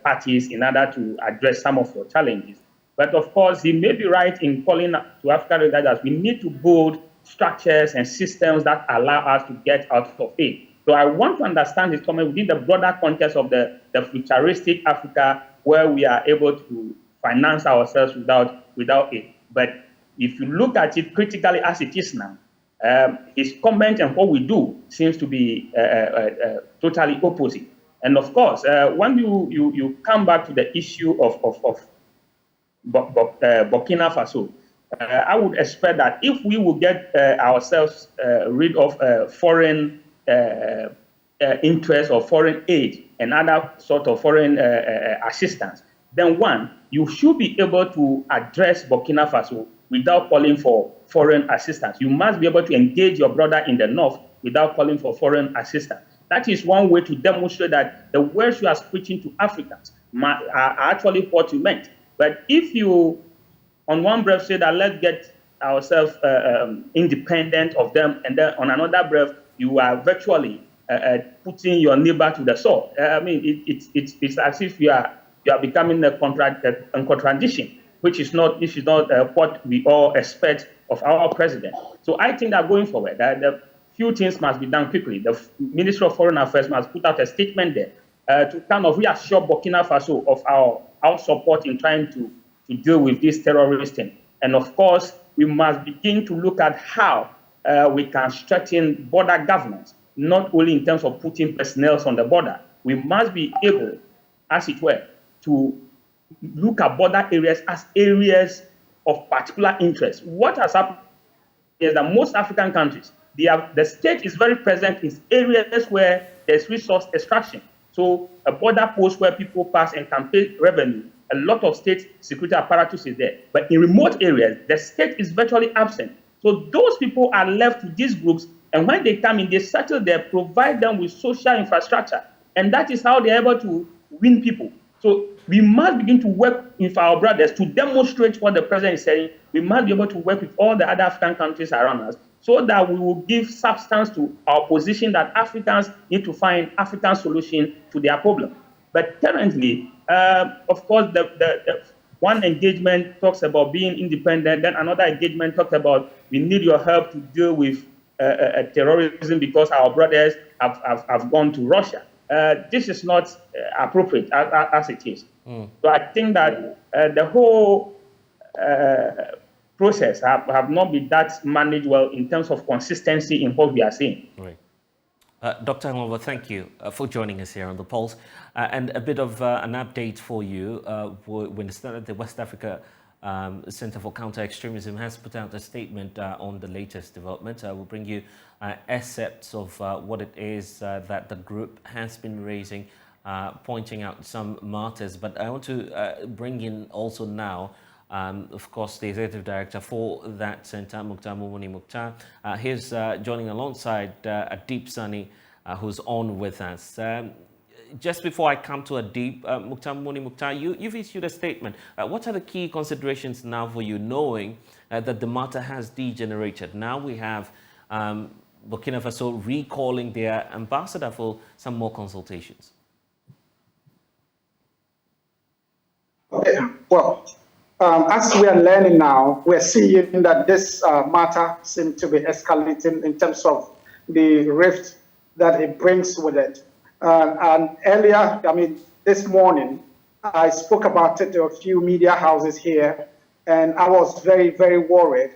parties in order to address some of your challenges. But of course, he may be right in calling to African leaders, we need to build structures and systems that allow us to get out of aid. So I want to understand his comment within the broader context of the futuristic Africa, where we are able to finance ourselves without aid. But if you look at it critically as it is now, his comment and what we do seems to be totally opposite. And of course, when you come back to the issue of Burkina Faso, I would expect that if we will get ourselves rid of foreign interest or foreign aid and other sort of foreign assistance, then one, you should be able to address Burkina Faso without calling for foreign assistance. You must be able to engage your brother in the north without calling for foreign assistance. That is one way to demonstrate that the words you are preaching to Africans are actually what you meant. But if you, on one breath, say that let's get ourselves independent of them, and then on another breath, you are virtually putting your neighbor to the sword. I mean, it's as if you are becoming a contradiction, which is not what we all expect of our president. So I think that going forward, the few things must be done quickly. The Ministry of Foreign Affairs must put out a statement there to kind of reassure Burkina Faso of our support in trying to deal with this terrorist thing. And of course, we must begin to look at how we can strengthen border governance, not only in terms of putting personnel on the border. We must be able, as it were, to look at border areas as areas of particular interest. What has happened is that most African countries, the state is very present in areas where there's resource extraction. So a border post where people pass and can pay revenue, a lot of state security apparatus is there. But in remote areas, the state is virtually absent. So those people are left to these groups, and when they come in, they settle there, provide them with social infrastructure. And that is how they're able to win people. So we must begin to work with our brothers to demonstrate what the president is saying. We must be able to work with all the other African countries around us so that we will give substance to our position that Africans need to find African solution to their problem. But currently, of course, the one engagement talks about being independent, then another engagement talks about we need your help to deal with terrorism because our brothers have gone to Russia. This is not appropriate as it is. So I think that the whole process have not been that managed well in terms of consistency in what we are seeing. Right. Dr. Hangover, thank you for joining us here on The Pulse. And a bit of an update for you. When the West Africa Center for Counter-Extremism has put out a statement on the latest development. We'll bring you excerpts of what it is that the group has been raising, pointing out some martyrs. But I want to bring in also now, of course, the executive director for that center, Mukhtar Mumuni Mukhtar. He's joining alongside Adib Sani, who's on with us. Just before I come to Adib, Mukhtar Mumuni Mukhtar, you've issued a statement. What are the key considerations now for you, knowing that the matter has degenerated? Now we have Burkina Faso recalling their ambassador for some more consultations. Well, as we are learning now, we're seeing that this matter seems to be escalating in terms of the rift that it brings with it. And earlier, this morning, I spoke about it to a few media houses here, and I was very, very worried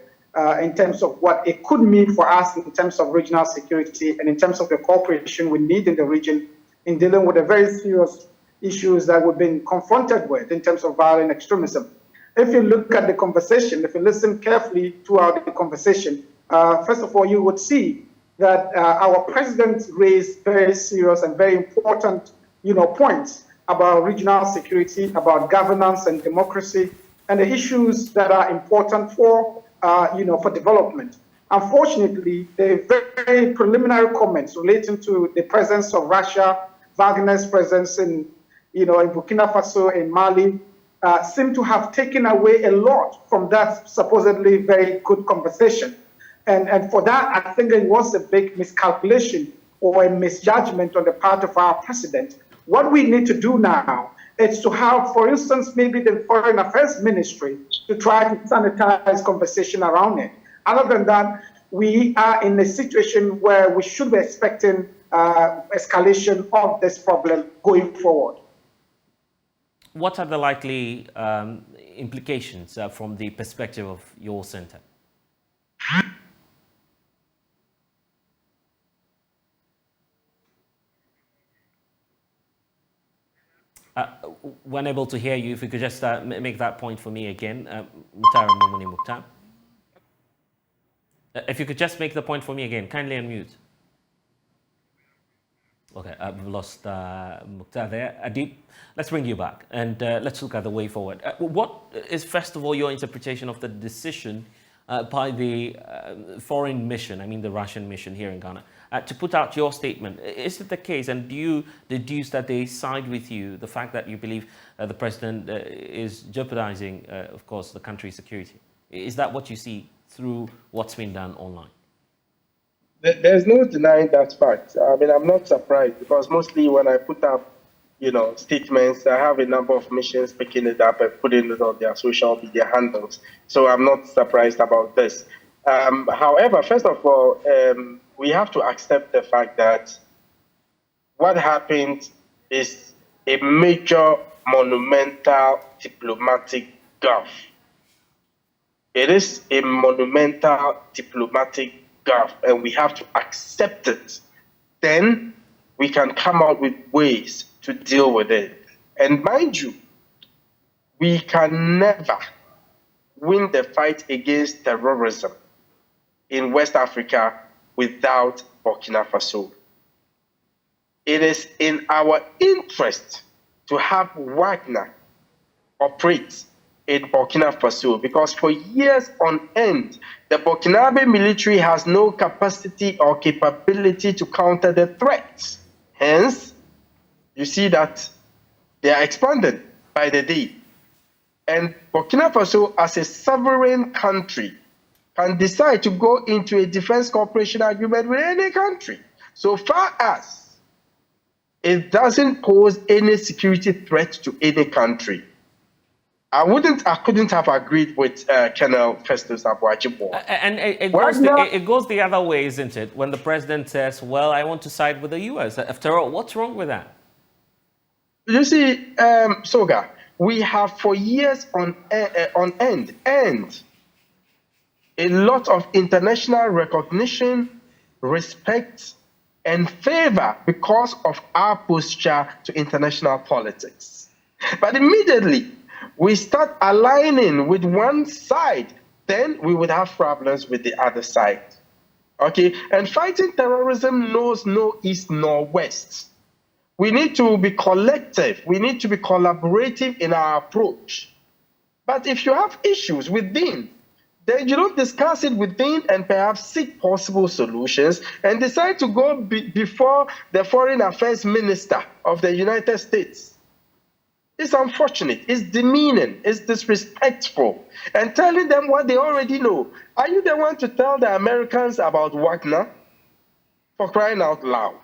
in terms of what it could mean for us in terms of regional security and in terms of the cooperation we need in the region in dealing with the very serious issues that we've been confronted with in terms of violent extremism. If you look at the conversation, if you listen carefully throughout the conversation, first of all, you would see that our president raised very serious and very important, points about regional security, about governance and democracy, and the issues that are important for, for development. Unfortunately, the very preliminary comments relating to the presence of Russia, Wagner's presence in Burkina Faso, in Mali, seem to have taken away a lot from that supposedly very good conversation. And for that, I think it was a big miscalculation or a misjudgment on the part of our president. What we need to do now is to have, for instance, maybe the Foreign Affairs Ministry to try to sanitize conversation around it. Other than that, we are in a situation where we should be expecting escalation of this problem going forward. What are the likely implications from the perspective of your center? We're unable to hear you. If you could just make that point for me again, Mukhtar Mumuni Mukhtar. If you could just make the point for me again, kindly unmute. Okay, we've lost Mukhtar there. Adib, let's bring you back and let's look at the way forward. What is, first of all, your interpretation of the decision by the foreign mission, the Russian mission here in Ghana, to put out your statement? Is it the case, and do you deduce that they side with you, the fact that you believe the president is jeopardizing, of course, the country's security? Is that what you see through what's been done online? There's no denying that fact. I'm not surprised, because mostly when I put up, statements, I have a number of missions picking it up and putting it on their social media handles. So I'm not surprised about this. However, first of all, we have to accept the fact that what happened is a major, monumental diplomatic gaffe. It is a monumental diplomatic gaffe, and we have to accept it. Then we can come out with ways to deal with it. And mind you, we can never win the fight against terrorism in West Africa without Burkina Faso. It is in our interest to have Wagner operate in Burkina Faso, because for years on end, the Burkinabe military has no capacity or capability to counter the threats. Hence, you see that they are expanded by the day. And Burkina Faso, as a sovereign country, can decide to go into a defense cooperation agreement with any country, so far as it doesn't pose any security threat to any country. I couldn't have agreed with Colonel Festus Abuajibo. And it goes the other way, isn't it? When the president says, well, I want to side with the U.S. After all, what's wrong with that? You see, Sogah, we have for years on end, and a lot of international recognition, respect, and favor because of our posture to international politics. But immediately we start aligning with one side, then we would have problems with the other side. Okay, and fighting terrorism knows no east nor west. We need to be collective. We need to be collaborative in our approach. But if you have issues within, then you don't discuss it within and perhaps seek possible solutions and decide to go before the Foreign Affairs Minister of the United States. It's unfortunate, it's demeaning, it's disrespectful, and telling them what they already know. Are you the one to tell the Americans about Wagner? For crying out loud.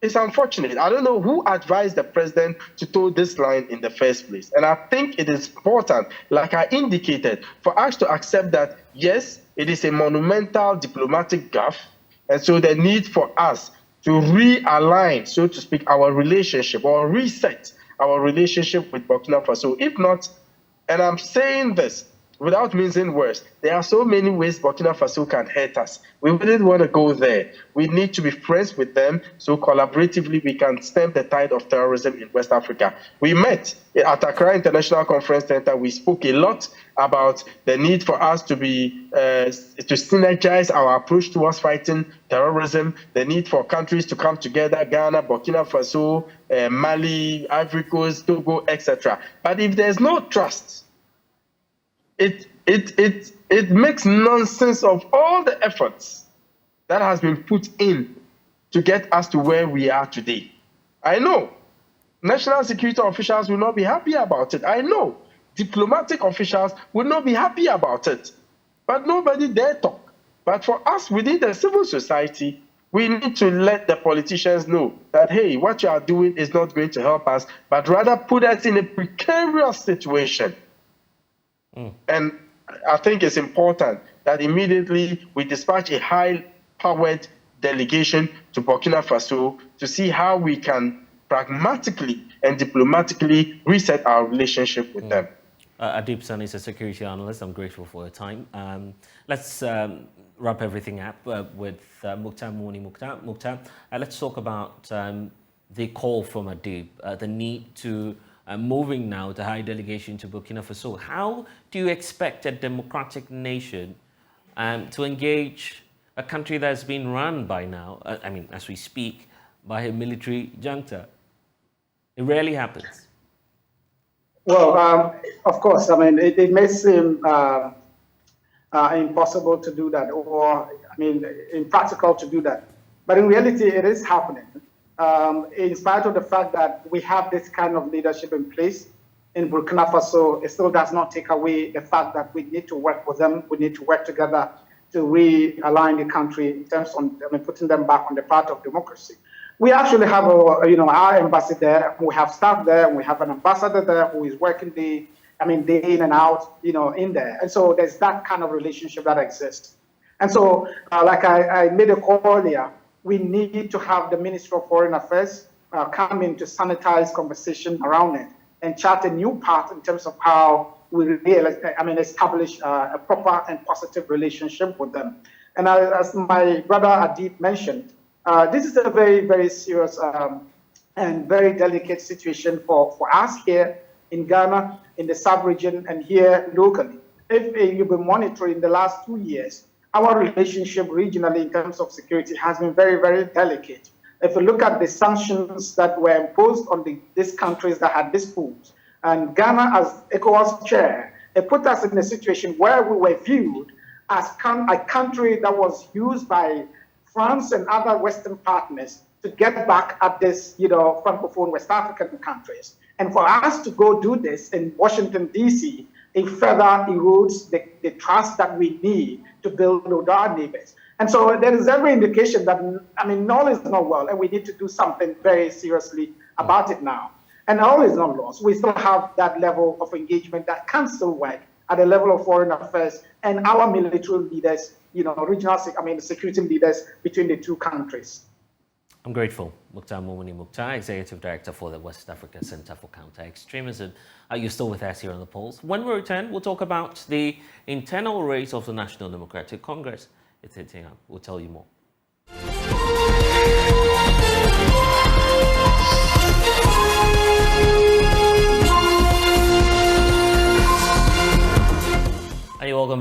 It's unfortunate. I don't know who advised the president to toe this line in the first place. And I think it is important, like I indicated, for us to accept that, yes, it is a monumental diplomatic gaffe, and so the need for us to realign, so to speak, our relationship or reset our relationship with Burkina Faso. If not, and I'm saying this without mincing words, there are so many ways Burkina Faso can hurt us. We wouldn't want to go there. We need to be friends with them so collaboratively we can stem the tide of terrorism in West Africa. We met at Accra International Conference Center. We spoke a lot about the need for us to be to synergize our approach towards fighting terrorism, the need for countries to come together, Ghana, Burkina Faso, Mali, Ivory Coast, Togo, etc. But if there's no trust, it makes nonsense of all the efforts that has been put in to get us to where we are today. I know national security officials will not be happy about it. I know diplomatic officials will not be happy about it. But nobody dare talk. But for us within the civil society, we need to let the politicians know that, hey, what you are doing is not going to help us, but rather put us in a precarious situation. And I think it's important that immediately we dispatch a high-powered delegation to Burkina Faso to see how we can pragmatically and diplomatically reset our relationship with them. Adib Sani is a security analyst. I'm grateful for your time. Let's wrap everything up with Mukhtar Mouni. Mukhtar, let's talk about the call from Adib, the need to moving now the high delegation to Burkina Faso. How do you expect a democratic nation to engage a country that's been run by now, I mean, as we speak, by a military junta? It rarely happens. Well, of course, I mean, it may seem impossible to do that, or, I mean, impractical to do that. But in reality, it is happening. In spite of the fact that we have this kind of leadership in place in Burkina Faso, it still does not take away the fact that we need to work with them. We need to work together to realign the country in terms of putting them back on the path of democracy. We actually have our embassy there. We have staff there. And we have an ambassador there who is working day in and out, in there. And so there's that kind of relationship that exists. And so, like I made a call earlier, we need to have the Ministry of Foreign Affairs come in to sanitize conversation around it and chart a new path in terms of how we really, establish a proper and positive relationship with them. And as my brother Adib mentioned, this is a very, very serious and very delicate situation for us here in Ghana, in the sub-region, and here locally. If you've been monitoring the last 2 years, our relationship regionally in terms of security has been very, very delicate. If you look at the sanctions that were imposed on these countries that had disputes, and Ghana as ECOWAS chair, it put us in a situation where we were viewed as a country that was used by France and other Western partners to get back at this, Francophone West African countries. And for us to go do this in Washington, D.C., it further erodes the trust that we need to build with our neighbors. And so there is every indication that, all is not well, and we need to do something very seriously about it now. And all is not lost. We still have that level of engagement that can still work at the level of foreign affairs and our military leaders, regional, security leaders between the two countries. I'm grateful. Mukhtar Mouni Mukhtar, Executive Director for the West Africa Center for Counter-Extremism. You're still with us here on The Pulse. When we return, we'll talk about the internal race of the National Democratic Congress. It's hitting up. We'll tell you more.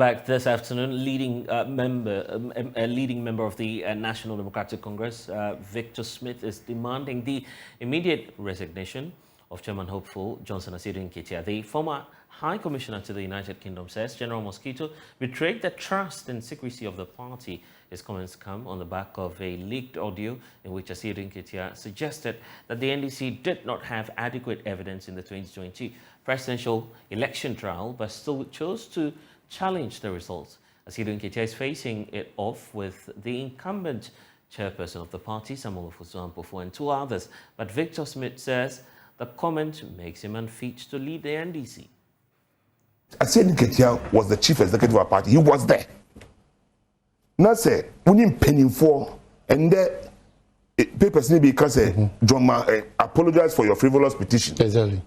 back this afternoon. A leading member of the National Democratic Congress, Victor Smith, is demanding the immediate resignation of Chairman Hopeful Johnson Asiedu Nketia. The former High Commissioner to the United Kingdom says General Mosquito betrayed the trust and secrecy of the party. His comments come on the back of a leaked audio in which Asiedu Nketia suggested that the NDC did not have adequate evidence in the 2020 presidential election trial, but still chose to challenge the results. Asiedu Nketia is facing it off with the incumbent chairperson of the party, Samuel Ofosu-Ampofo, and two others. But Victor Smith says the comment makes him unfit to lead the NDC. Asiedu Nketia was the chief executive of the party. He was there. Now say, we need penny for, and the papers need because John apologize for your frivolous petition. Exactly.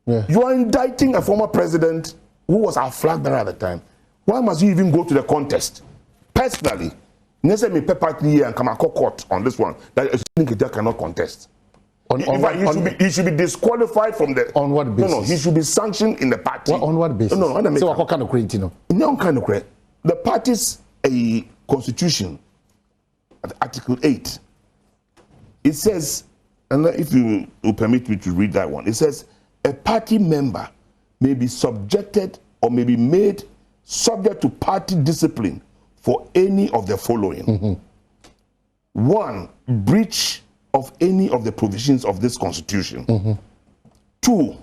Yeah. You are indicting a former president who was our flag bearer at the time. Why must you even go to the contest? Personally, Nese me party and Kamako court on this one that Nketia cannot contest. He should be disqualified from the. On what basis? No, he should be sanctioned in the party. On what basis? No, so what kind of credit, you know? No kind of credit. The party's a constitution, Article 8. It says, and if you will permit me to read that one, it says a party member may be subjected or may be made subject to party discipline for any of the following. 1, breach of any of the provisions of this constitution. 2,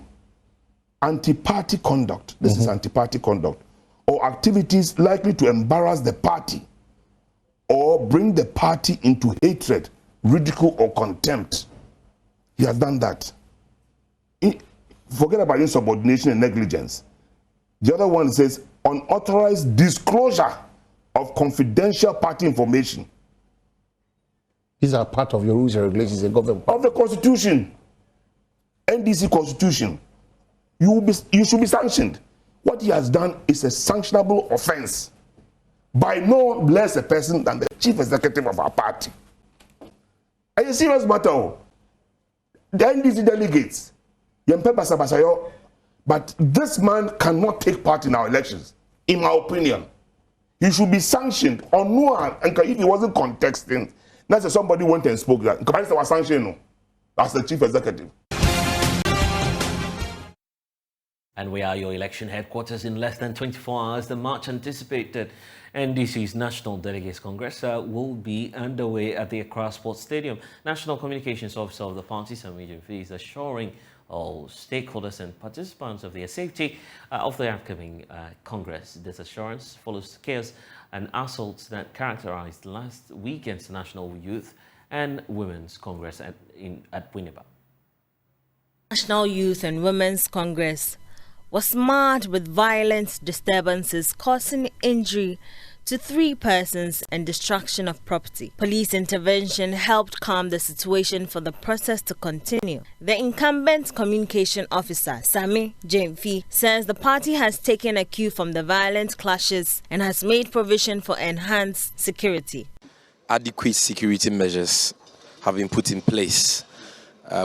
anti-party conduct. This is anti-party conduct. Or activities likely to embarrass the party or bring the party into hatred, ridicule, or contempt. He has done that. Forget about insubordination and negligence. The other one says unauthorized disclosure of confidential party information. These are part of your rules and regulations in government. Of the constitution, NDC constitution. You should be sanctioned. What he has done is a sanctionable offense by no less a person than the chief executive of our party. And a serious matter. The NDC delegates, but this man cannot take part in our elections, in my opinion. He should be sanctioned on no one, and if he wasn't contesting, that's somebody went and spoke that. Was sanctioned, as the chief executive. And we are your election headquarters. In less than 24 hours, the much anticipated NDC's National Delegates Congress will be underway at the Accra Sports Stadium. National Communications Officer of the party, Sami Jemfi, is assuring all stakeholders and participants of their safety of the upcoming Congress. This assurance follows chaos and assaults that characterized last weekend's National Youth and Women's Congress at Winneba. National Youth and Women's Congress was marred with violent disturbances causing injury to 3 persons and destruction of property. Police intervention helped calm the situation for the process to continue. The incumbent communication officer, Sami Jemfi, says the party has taken a cue from the violent clashes and has made provision for enhanced security. Adequate security measures have been put in place.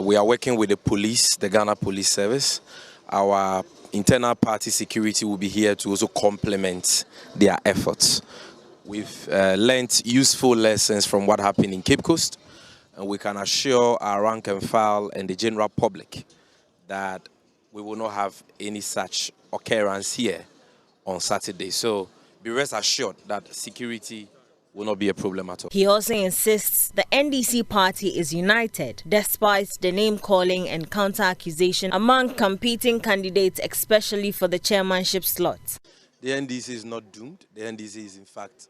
We are working with the police, the Ghana Police Service. Our internal party security will be here to also complement their efforts. We've learned useful lessons from what happened in Cape Coast, and we can assure our rank and file and the general public that we will not have any such occurrence here on Saturday. So be rest assured that security will not be a problem at all. He also insists the NDC party is united despite the name-calling and counter-accusation among competing candidates, especially for the chairmanship slot. The NDC is not doomed. The NDC is in fact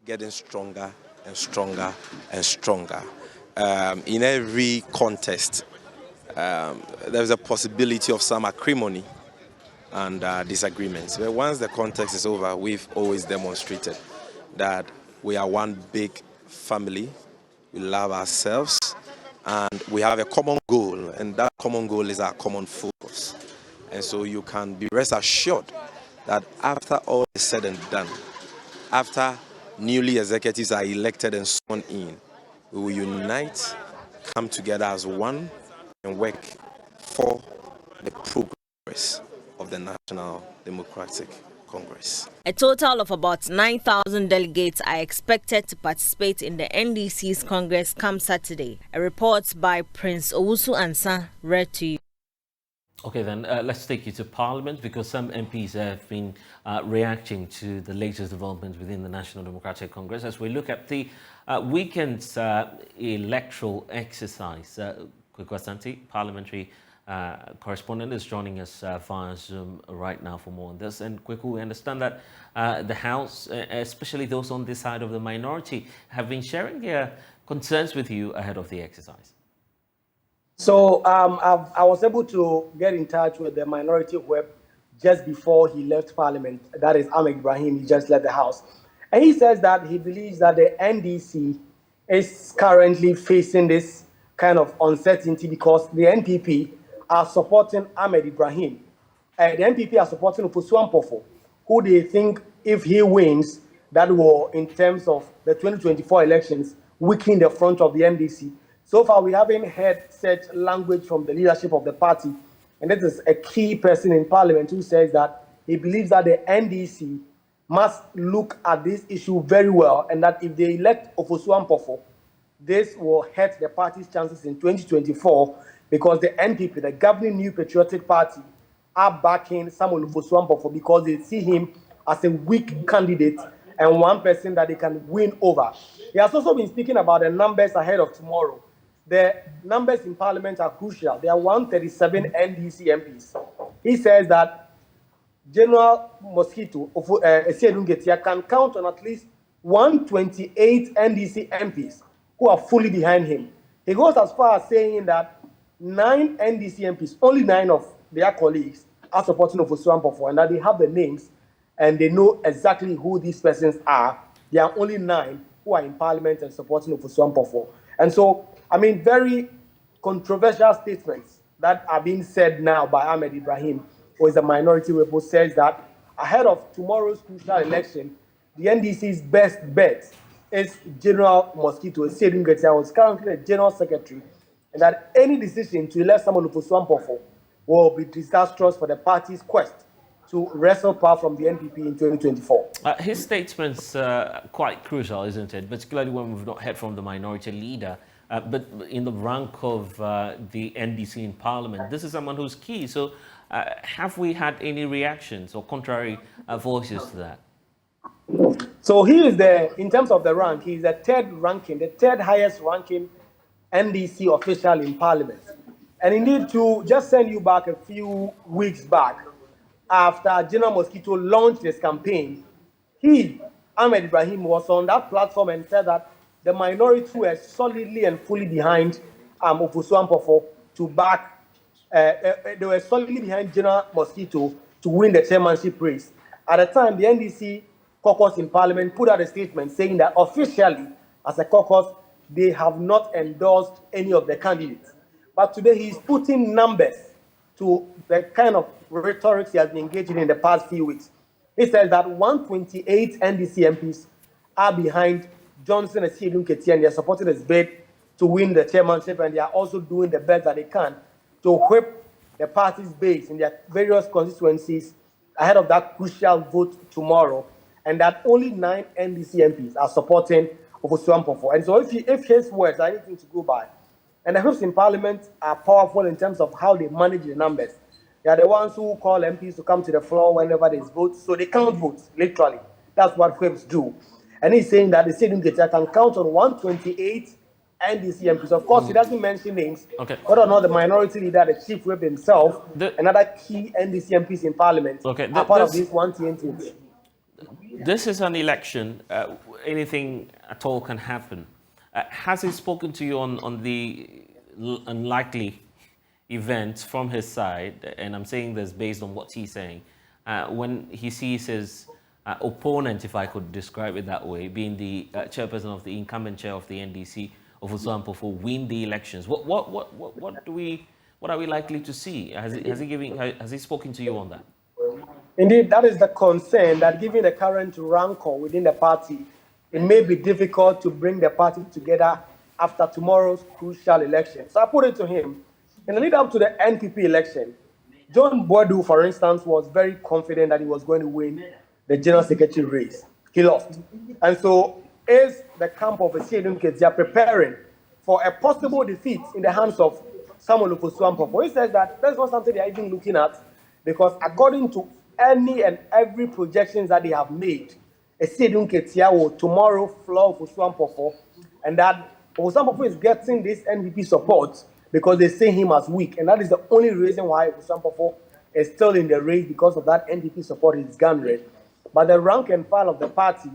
getting stronger and stronger and stronger. In every contest, there's a possibility of some acrimony and disagreements. But once the contest is over, we've always demonstrated that we are one big family, we love ourselves, and we have a common goal, and that common goal is our common focus. And so you can be rest assured that after all is said and done, after newly executives are elected and sworn in, we will unite, come together as one, and work for the progress of the National Democratic Congress. A total of about 9,000 delegates are expected to participate in the NDC's Congress come Saturday. A report by Prince Owusu Ansa read to you. Okay, then let's take you to Parliament, because some MPs have been reacting to the latest developments within the National Democratic Congress. As we look at the weekend's electoral exercise, Kwekwasanti, parliamentary correspondent, is joining us via Zoom right now for more on this. And Kweku, we understand that the House, especially those on this side of the minority, have been sharing their concerns with you ahead of the exercise. So I was able to get in touch with the minority whip just before he left Parliament. That is Ahmed Ibrahim. He just left the House. And he says that he believes that the NDC is currently facing this kind of uncertainty because the NPP are supporting Ahmed Ibrahim. The NPP are supporting Ofosu Ampofo, who they think if he wins, that will, in terms of the 2024 elections, weaken the front of the NDC. So far, we haven't heard such language from the leadership of the party. And this is a key person in Parliament who says that he believes that the NDC must look at this issue very well, and that if they elect Ofosu Ampofo, this will hurt the party's chances in 2024 because the NPP, the governing New Patriotic Party, are backing Samuel Ofosu Ampofo because they see him as a weak candidate and one person that they can win over. He has also been speaking about the numbers ahead of tomorrow. The numbers in Parliament are crucial. There are 137 NDC MPs. He says that General Mosquito of Esiedungetia can count on at least 128 NDC MPs who are fully behind him. He goes as far as saying that 9 NDC MPs, only 9 of their colleagues, are supporting Ofosu Ampofo, and that they have the names and they know exactly who these persons are. There are only 9 who are in Parliament and supporting Ofosu Ampofo. And so, I mean, very controversial statements that are being said now by Ahmed Ibrahim, who is a minority whip, who says that ahead of tomorrow's crucial election, the NDC's best bet is General Mosquito Esiedungetia, who is currently the General Secretary, and that any decision to elect someone Ofosu Ampofo will be disastrous for the party's quest to wrestle power from the NPP in 2024. His statement's quite crucial, isn't it? Particularly when we've not heard from the minority leader. But in the rank of the NDC in Parliament, this is someone who's key. So have we had any reactions or contrary voices to that? So he is in terms of the rank, he's the third highest ranking NDC official in Parliament. And indeed, to just send you back a few weeks back, after General Mosquito launched his campaign, Ahmed Ibrahim, was on that platform and said that the minority were solidly and fully behind Ofosu Ampofo to back. They were solidly behind General Mosquito to win the chairmanship race. At the time, the NDC caucus in Parliament put out a statement saying that officially, as a caucus, they have not endorsed any of the candidates. But today, he's putting numbers to the kind of rhetoric he has been engaging in the past few weeks. He says that 128 NDC MPs are behind Johnson Esiedungetia, and they are supporting his bid to win the chairmanship, and they are also doing the best that they can to whip the party's base in their various constituencies ahead of that crucial vote tomorrow, and that only 9 NDC MPs are supporting Ofosu Ampofo. And so if his words are anything to go by, and the whips in Parliament are powerful in terms of how they manage the numbers. They are the ones who call MPs to come to the floor whenever there's votes, so they count votes, literally. That's what whips do. And he's saying that the Esiedungetia can count on 128 NDC MPs. Of course, he doesn't mention names. Okay. Whether or not the minority leader, the chief whip himself, and other key NDC MPs in Parliament are part of this 128. This is an election. Anything at all can happen. Has he spoken to you on the unlikely events from his side? And I'm saying this based on what he's saying. When he sees his opponent, if I could describe it that way, being the chairperson of the incumbent chair of the NDC, Ofosu Ampofo, win the elections. What are we likely to see? Has he spoken to you on that? Indeed, that is the concern, that given the current rancor within the party, it may be difficult to bring the party together after tomorrow's crucial election. So I put it to him, in the lead up to the NPP election, John Boadu, for instance, was very confident that he was going to win the general secretary race. He lost. And so is the camp of Esiedun Ketia preparing for a possible defeat in the hands of Samuel Ofosu-Ampofo? He says that that's not something they are even looking at, because according to any and every projections that they have made, Esiedun Ketia will tomorrow floor Ofosu-Ampofo, and that Ofosu-Ampofo is getting this NPP support because they see him as weak, and that is the only reason why Ofosu-Ampofo is still in the race, because of that NPP support is garnered. But the rank and file of the party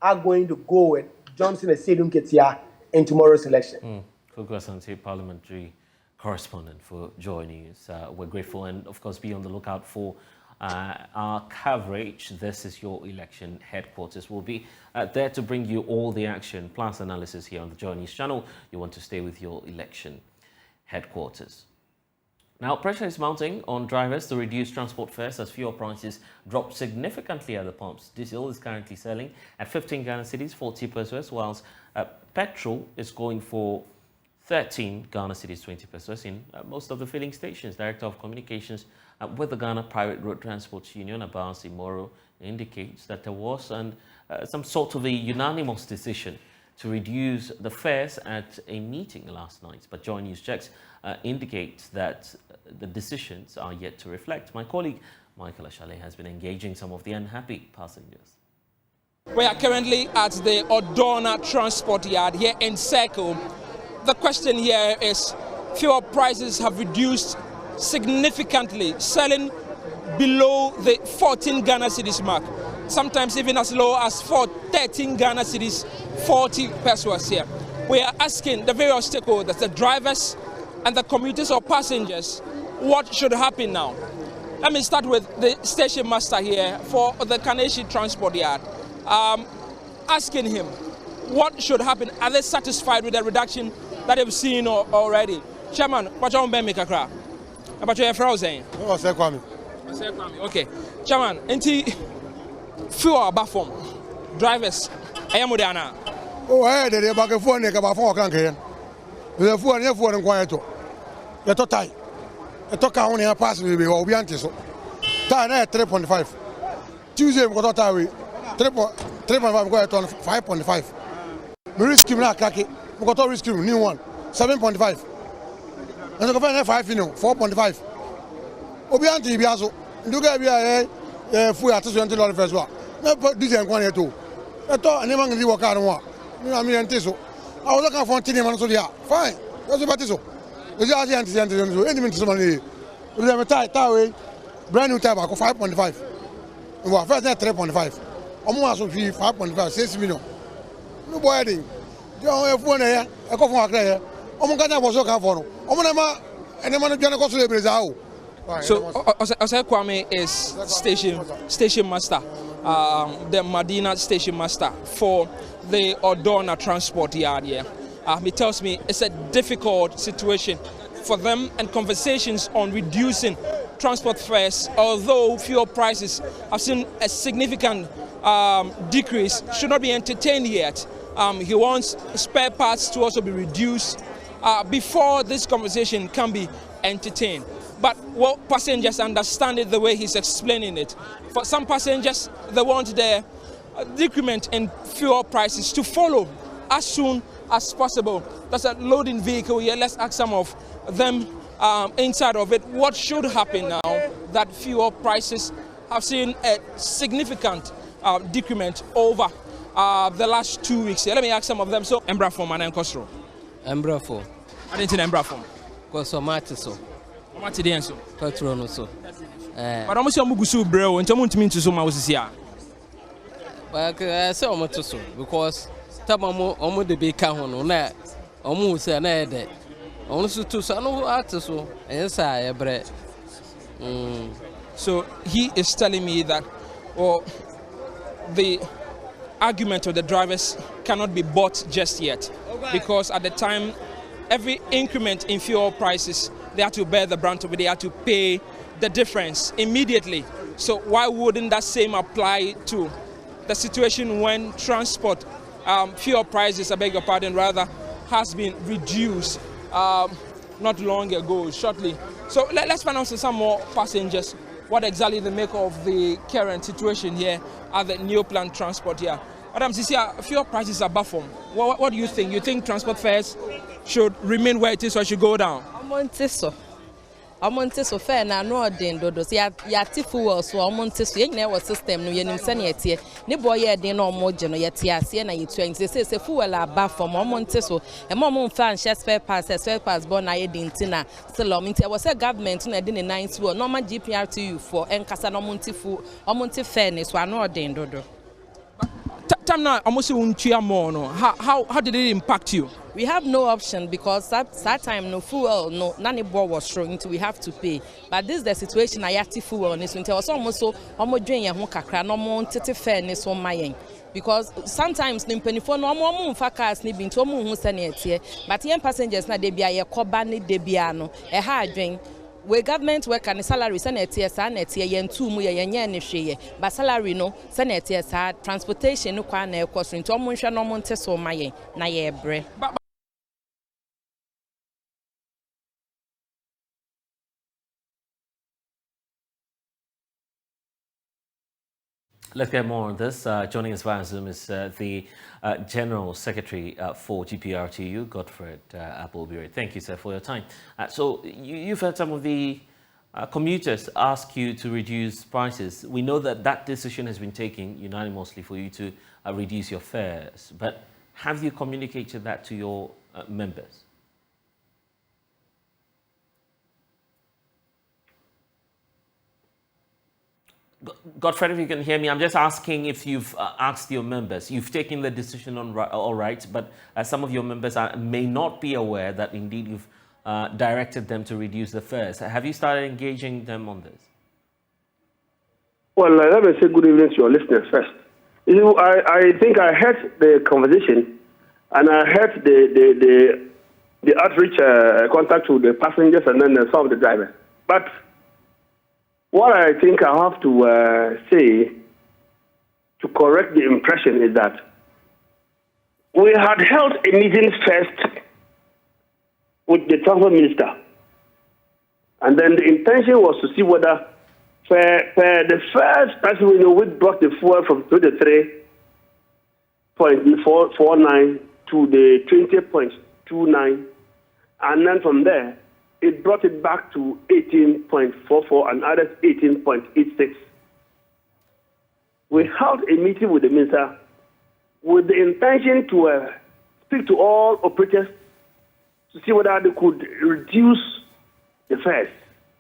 are going to go with Johnson Esiedun Ketia in tomorrow's election. Sogah Asante, parliamentary correspondent for Joy News. We're grateful, and of course be on the lookout for our coverage. This is your election headquarters. We'll be there to bring you all the action plus analysis here on the Joy News channel. You want to stay with your election headquarters. Now, pressure is mounting on drivers to reduce transport fares as fuel prices drop significantly at the pumps. Diesel is currently selling at 15 Ghana cedis, 40 pesos, whilst petrol is going for 13 Ghana cedis, 20 pesos in most of the filling stations. Director of Communications with the Ghana Private Road Transport Union, Abbas Imoro, indicates that there was some sort of a unanimous decision to reduce the fares at a meeting last night. But JoyNews checks indicate that the decisions are yet to reflect. My colleague Michael Ashale has been engaging some of the unhappy passengers. We are currently at the Odona Transport Yard here in Circle. The question here is, fuel prices have reduced significantly, selling below the 14 Ghana cedis mark, sometimes even as low as 13 Ghana cedis, 40 pesos here. We are asking the various stakeholders, the drivers and the commuters or passengers, what should happen now? Let me start with the station master here for the Kaneshi Transport Yard. Asking him, what should happen? Are they satisfied with the reduction that they've seen already? Chairman, what's on Ben Mikakra? About your frozen? Okay. Chairman, anti fuel baffom drivers. I am Modana. Oh, I had a bag of phone about 4 can't. The phone, your phone, and quiet. The total. The total only a pass will be all be anti so. Time at 3.5. Tuesday, we got a 3.5 go at 5.5. We risk him now, Kaki. We got to risk him, new one, 7.5. And the government 5, 4.5. Obianti Biaso, do get a full at $20 first one. No, this is one here too. I thought anyone can do what I want. I mean, I was looking for 10 months. Fine, that's about this. The judge anticipated money. We have a tight way, brand new tobacco 5.5. We were first at 3.5. Almost 5.5, 6 million. No boy, you don't have one here. I go from a clear. Omugana was okay for Omanama and the man of Janaco Brazil. So, Osei Kwame is station master, the Medina station master for the Odona Transport Yard here. He tells me it's a difficult situation for them, and conversations on reducing transport fares, although fuel prices have seen a significant decrease, should not be entertained yet. He wants spare parts to also be reduced before this conversation can be entertained. But what passengers understand it the way he's explaining it. For some passengers, they want the decrement in fuel prices to follow as soon as possible. That's a loading vehicle here. Let's ask some of them inside of it. What should happen now that fuel prices have seen a significant decrement over the last 2 weeks here? Let me ask some of them. So, Embra form and Encostro. Embra form. I didn't Embra form. Because so much so. What did you answer? Petrol so. But almost your Mugusu bro, and someone to mean to some houses here. But I saw much so because Tamamo almost the big count on that. Almost an edit. Almost to son of artists, and yes, I bread. So he is telling me that the argument of the drivers cannot be bought just yet, because at the time, every increment in fuel prices, they have to bear the brunt of it, they have to pay the difference immediately. So why wouldn't that same apply to the situation when transport fuel prices, I beg your pardon, rather, has been reduced? not long ago, shortly. So let's find out some more passengers what exactly they make of the current situation here at the new plant transport here. Madam Cecilia, fuel prices are baffling. What do you think? You think transport fares should remain where it is or should go down? Amonte so fair na no den dodo ya fuel so amonte so yenna wo system no yenim se na yetie ne boy ye den no mo je no yete ase na yetu nti se fuel aba from amonte so e mo mfa nche spare parts born na ye den tina still amonte wo se government na de ne 9 fuel normal GPRTU for enkasa no amonte fair ne so ano den dodo. Time now, almost more. No. How did it impact you? We have no option because that time no fuel, no none board was strong until we have to pay. But this is the situation. I have to fuel on this winter. Also, almost doing a kakra no more tete fairness on my because sometimes the penifo no more cars need to who send it here. But young passengers na debia ye kobani debiano a hard drink. We government work and salary senator sanity yen 2 mu ye ne hweye but salary no senator sa transportation no kwa na ekoso nti omo hwe no mo nte so maye na ye bre. Let's get more on this. Joining us via Zoom is the General Secretary for GPRTU, Godfred Applebiri. Thank you, sir, for your time. So you've heard some of the commuters ask you to reduce prices. We know that that decision has been taken unanimously for you to reduce your fares. But have you communicated that to your members? Godfred, if you can hear me, I'm just asking if you've asked your members. You've taken the decision on all right, but some of your members may not be aware that indeed you've directed them to reduce the fares. Have you started engaging them on this? Well, let me say good evening to your listeners first. You know, I think I heard the conversation and I heard the outreach contact to the passengers and then some of the drivers. But what I think I have to say to correct the impression is that we had held a meeting first with the transport minister, and then the intention was to see whether the first person we brought the fuel from 23.49 to the 20.29, and then from there it brought it back to 18.44 and others 18.86. We held a meeting with the minister with the intention to speak to all operators to see whether they could reduce the fares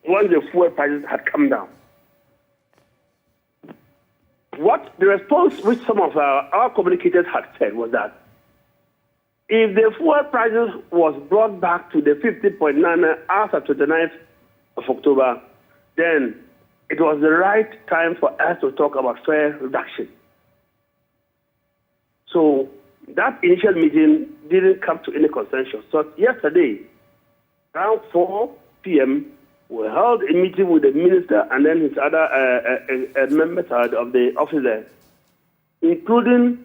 once the fuel prices had come down. What the response which some of our communicators had said was that if the fuel prices was brought back to the 50.9 after 29th of October, then it was the right time for us to talk about fare reduction. So that initial meeting didn't come to any consensus. So yesterday, around 4 p.m., we held a meeting with the minister and then his other members of the office there, including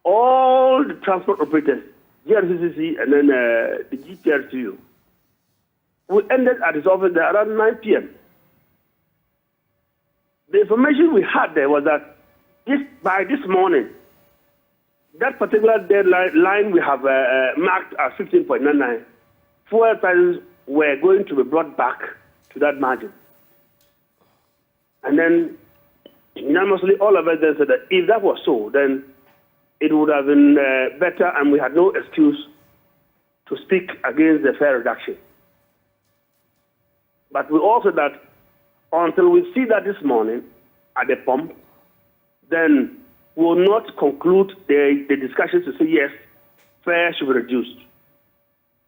all the transport operators, GRCCC and then the GPRTU. We ended at his office there around 9 p.m. The information we had there was that by this morning, that particular deadline we have marked as 15.99, fuel prices were going to be brought back to that margin. And then, unanimously, all of us then said that if that was so, then it would have been better and we had no excuse to speak against the fare reduction. But we also that until we see that this morning at the pump, then we will not conclude the discussions to say yes, fare should be reduced.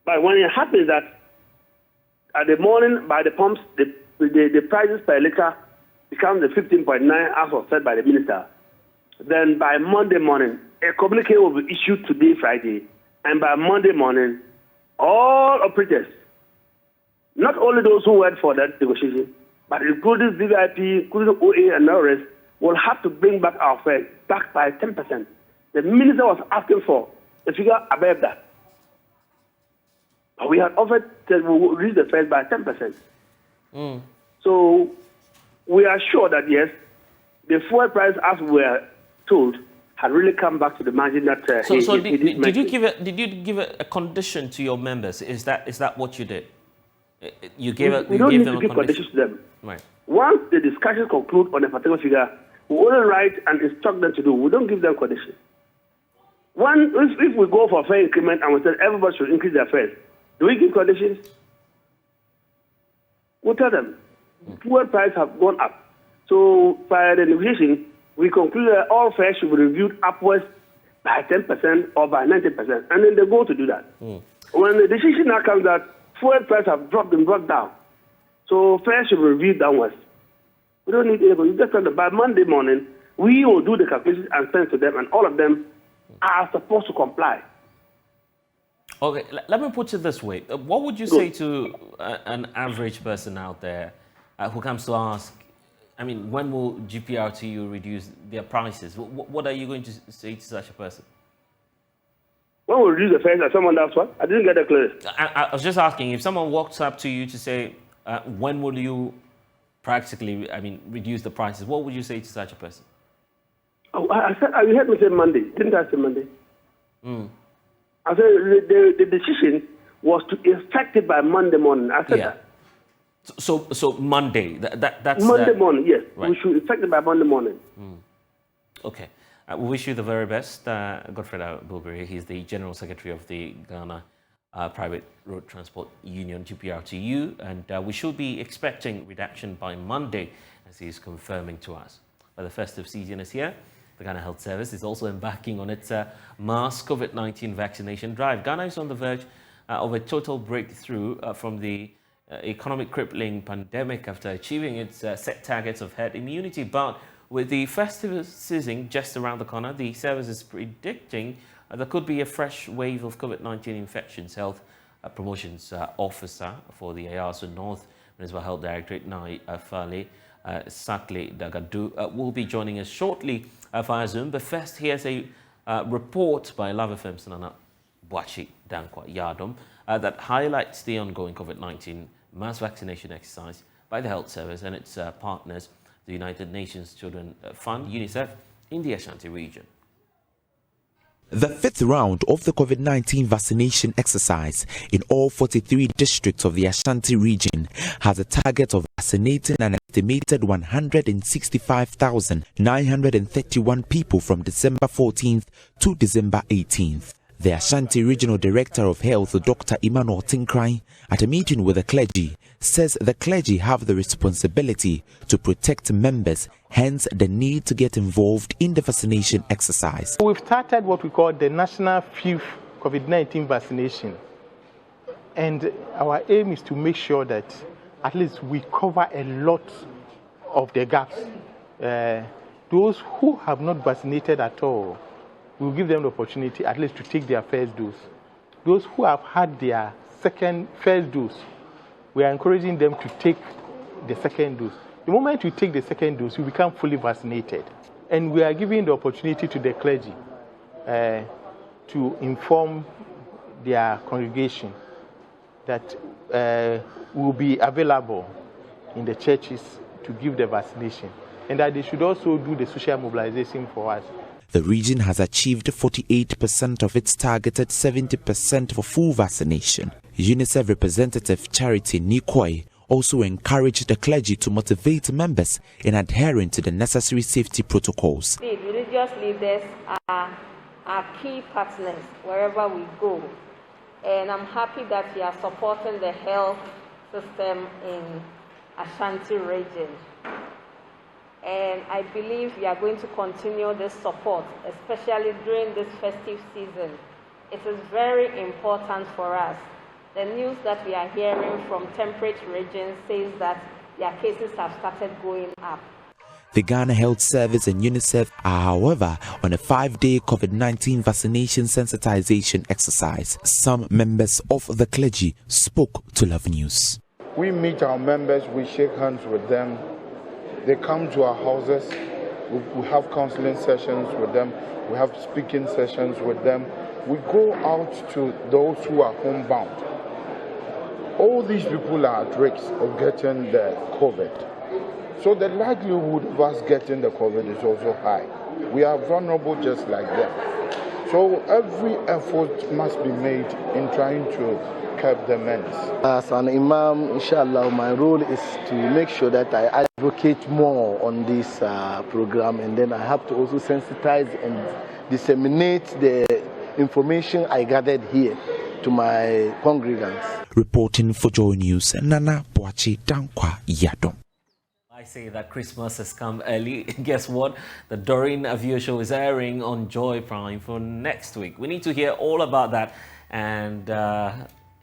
But when it happens that at the morning by the pumps, the prices per litre become the 15.9 as was said by the minister, then by Monday morning, a communique will be issued today, Friday, and by Monday morning, all operators, not only those who went for that negotiation, but including VIP, including OA and the rest, will have to bring back our fare back by 10%. The minister was asking for a figure above that. But we had offered that we would reduce the fares by 10%. So we are sure that, yes, the fuel price, as we were told, had really come back to the margin that did you give a condition to your members? Is that what you did? You gave we don't need to give conditions to them. Right. Once the discussions conclude on a particular figure, we only write and instruct them to do. We don't give them conditions. If we go for fare increment and we say everybody should increase their fares, do we give conditions? We'll tell them fuel prices have gone up. So by the negotiation, we conclude that all fares should be reviewed upwards by 10% or by 90%, and then they go to do that. When the decision now comes that fuel prices have dropped and brought down, so fares should be reviewed downwards. We don't need anybody. Just by Monday morning, we will do the calculations and send to them, and all of them are supposed to comply. Okay, let me put it this way. What would you say to an average person out there who comes to ask, I mean, when will GPRTU reduce their prices? What are you going to say to such a person? When will reduce the fares at someone else? What? I didn't get that clear. I was just asking, if someone walks up to you to say, when will you practically, reduce the prices, what would you say to such a person? Oh, you heard me say Monday. Didn't I say Monday? I said the decision was to effect it by Monday morning. I said that. So Monday, that's... Monday morning, yes. Right. We should effect it by Monday morning. Okay. We wish you the very best. Godfred Bilberry, he's the General Secretary of the Ghana Private Road Transport Union, GPRTU, and we should be expecting reduction by Monday, as he's confirming to us. But the festive season is here. The Ghana Health Service is also embarking on its mass COVID-19 vaccination drive. Ghana is on the verge of a total breakthrough from the economic crippling pandemic after achieving its set targets of herd immunity. But with the festive season just around the corner, the service is predicting there could be a fresh wave of COVID-19 infections. Health Promotions Officer for the Ayaso North Municipal Health Directorate, Nai Fale Sakle Dagadu, will be joining us shortly via Zoom. But first, here's a report by Love FM's Nana Bwachi Dankwa Yadom that highlights the ongoing COVID-19 mass vaccination exercise by the Health Service and its partners, the United Nations Children Fund, UNICEF, in the Ashanti region. The fifth round of the COVID-19 vaccination exercise in all 43 districts of the Ashanti region has a target of vaccinating an estimated 165,931 people from December 14th to December 18th. The Ashanti Regional Director of Health, Dr. Emmanuel Tinkrai, at a meeting with the clergy, says the clergy have the responsibility to protect members, hence the need to get involved in the vaccination exercise. We've started what we call the National Fifth COVID-19 vaccination, and our aim is to make sure that at least we cover a lot of the gaps. Those who have not vaccinated at all, we'll give them the opportunity at least to take their first dose. Those who have had their first dose, we are encouraging them to take the second dose. The moment you take the second dose, you become fully vaccinated. And we are giving the opportunity to the clergy to inform their congregation that will be available in the churches to give the vaccination, and that they should also do the social mobilization for us. The region has achieved 48% of its targeted 70% for full vaccination. UNICEF representative Charity Nikoi also encouraged the clergy to motivate members in adhering to the necessary safety protocols. The religious leaders are our key partners wherever we go, and I'm happy that we are supporting the health system in Ashanti region. And I believe we are going to continue this support, especially during this festive season. It is very important for us. The news that we are hearing from temperate regions says that their cases have started going up. The Ghana Health Service and UNICEF are, however, on a 5-day COVID-19 vaccination sensitization exercise. Some members of the clergy spoke to Love News. We meet our members, we shake hands with them. They come to our houses, we have counseling sessions with them, we have speaking sessions with them. We go out to those who are homebound all these people are at risk of getting the COVID. So the likelihood of us getting the COVID is also high. We are vulnerable just like them. So every effort must be made in trying to curb the menace. As an imam, inshallah, my role is to make sure that I advocate more on this program, and then I have to also sensitize and disseminate the information I gathered here to my congregants. Reporting for JoyNews, Nana Boachi Dankwa Yadom. I say that Christmas has come early. Guess what? The Doreen Avio show is airing on Joy Prime for next week. We need to hear all about that. And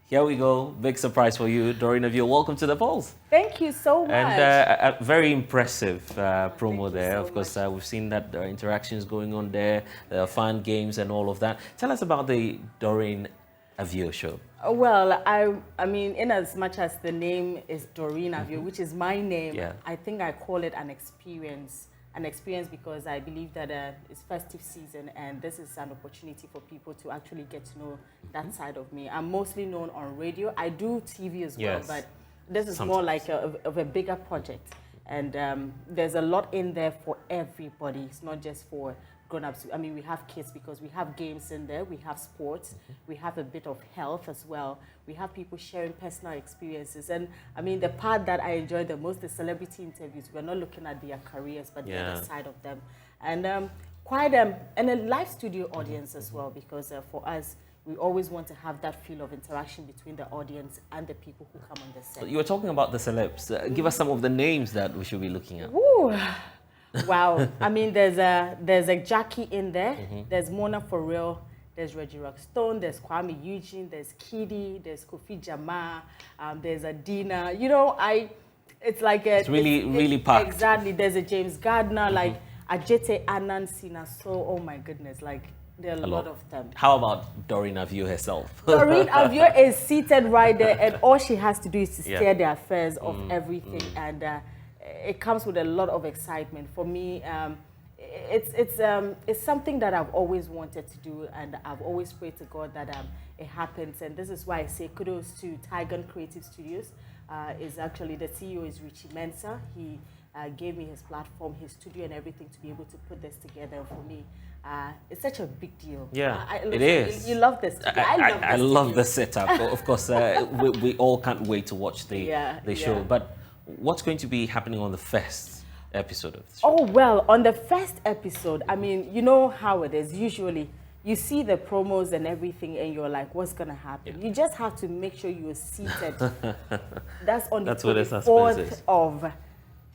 here we go. Big surprise for you, Doreen Avio. Welcome to the polls. Thank you so much. And a very impressive promo there. Of course, we've seen that there are interactions going on there. There are fun games and all of that. Tell us about the Doreen Avio show. Well, I mean, in as much as the name is Doreen Avio, which is my name, I think I call it an experience. An experience because I believe that it's festive season and this is an opportunity for people to actually get to know that side of me. I'm mostly known on radio. I do TV as well, but this is more like of a bigger project. And there's a lot in there for everybody. It's not just for grown-ups. I mean, we have kids because we have games in there, we have sports, we have a bit of health as well. We have people sharing personal experiences. And I mean, the part that I enjoy the most is celebrity interviews. We're not looking at their careers, but the other side of them. And and a live studio audience as well, because for us, we always want to have that feel of interaction between the audience and the people who come on the set. So you were talking about the celebs. Give us some of the names that we should be looking at. Ooh. Wow. I mean, there's a Jackie in there. There's Mona For Real. There's Reggie Rockstone. There's Kwame Eugene. There's Kidi. There's Kofi Jama. There's Adina. You know, it's like a... It's really packed. Exactly. There's a James Gardner, like Ajete Anand Sina. So, oh my goodness, like there are a lot of them. How about Doreen Avio herself? Doreen Avio is seated right there, and all she has to do is to steer the affairs of everything. And it comes with a lot of excitement. For me, it's something that I've always wanted to do, and I've always prayed to God that it happens. And this is why I say kudos to Tiger Creative Studios. Is actually the CEO is Richie Mensah. He gave me his platform, his studio, and everything to be able to put this together. And for me, it's such a big deal. Yeah, it is. You love this. I love the setup. Of course, we all can't wait to watch the show. But what's going to be happening on the first episode of the show? Oh, well, on the first episode, I mean, you know how it is. Usually, you see the promos and everything, and you're like, what's going to happen? You just have to make sure you're seated. That's on the 24th of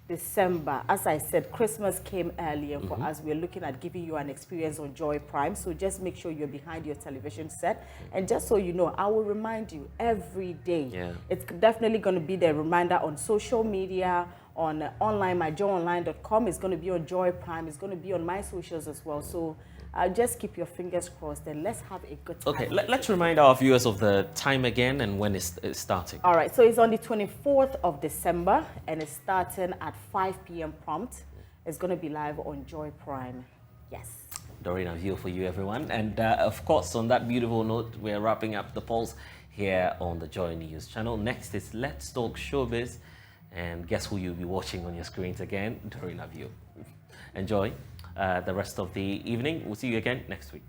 December. As I said, Christmas came early, and for us, we're looking at giving you an experience on Joy Prime. So just make sure you're behind your television set. And just so you know, I will remind you every day. It's definitely going to be the reminder on social media, on online, myjoyonline.com. It's going to be on Joy Prime. It's going to be on my socials as well. So just keep your fingers crossed and let's have a good time. Okay, let's remind our viewers of the time again and when it's starting. All right, so it's on the 24th of December and it's starting at 5 p.m. prompt. It's going to be live on Joy Prime. Yes. Doreen Avio for you, everyone. And of course, on that beautiful note, we're wrapping up the polls here on the Joy News channel. Next is Let's Talk Showbiz. And guess who you'll be watching on your screens again? Doreen Avio. Enjoy the rest of the evening. We'll see you again next week.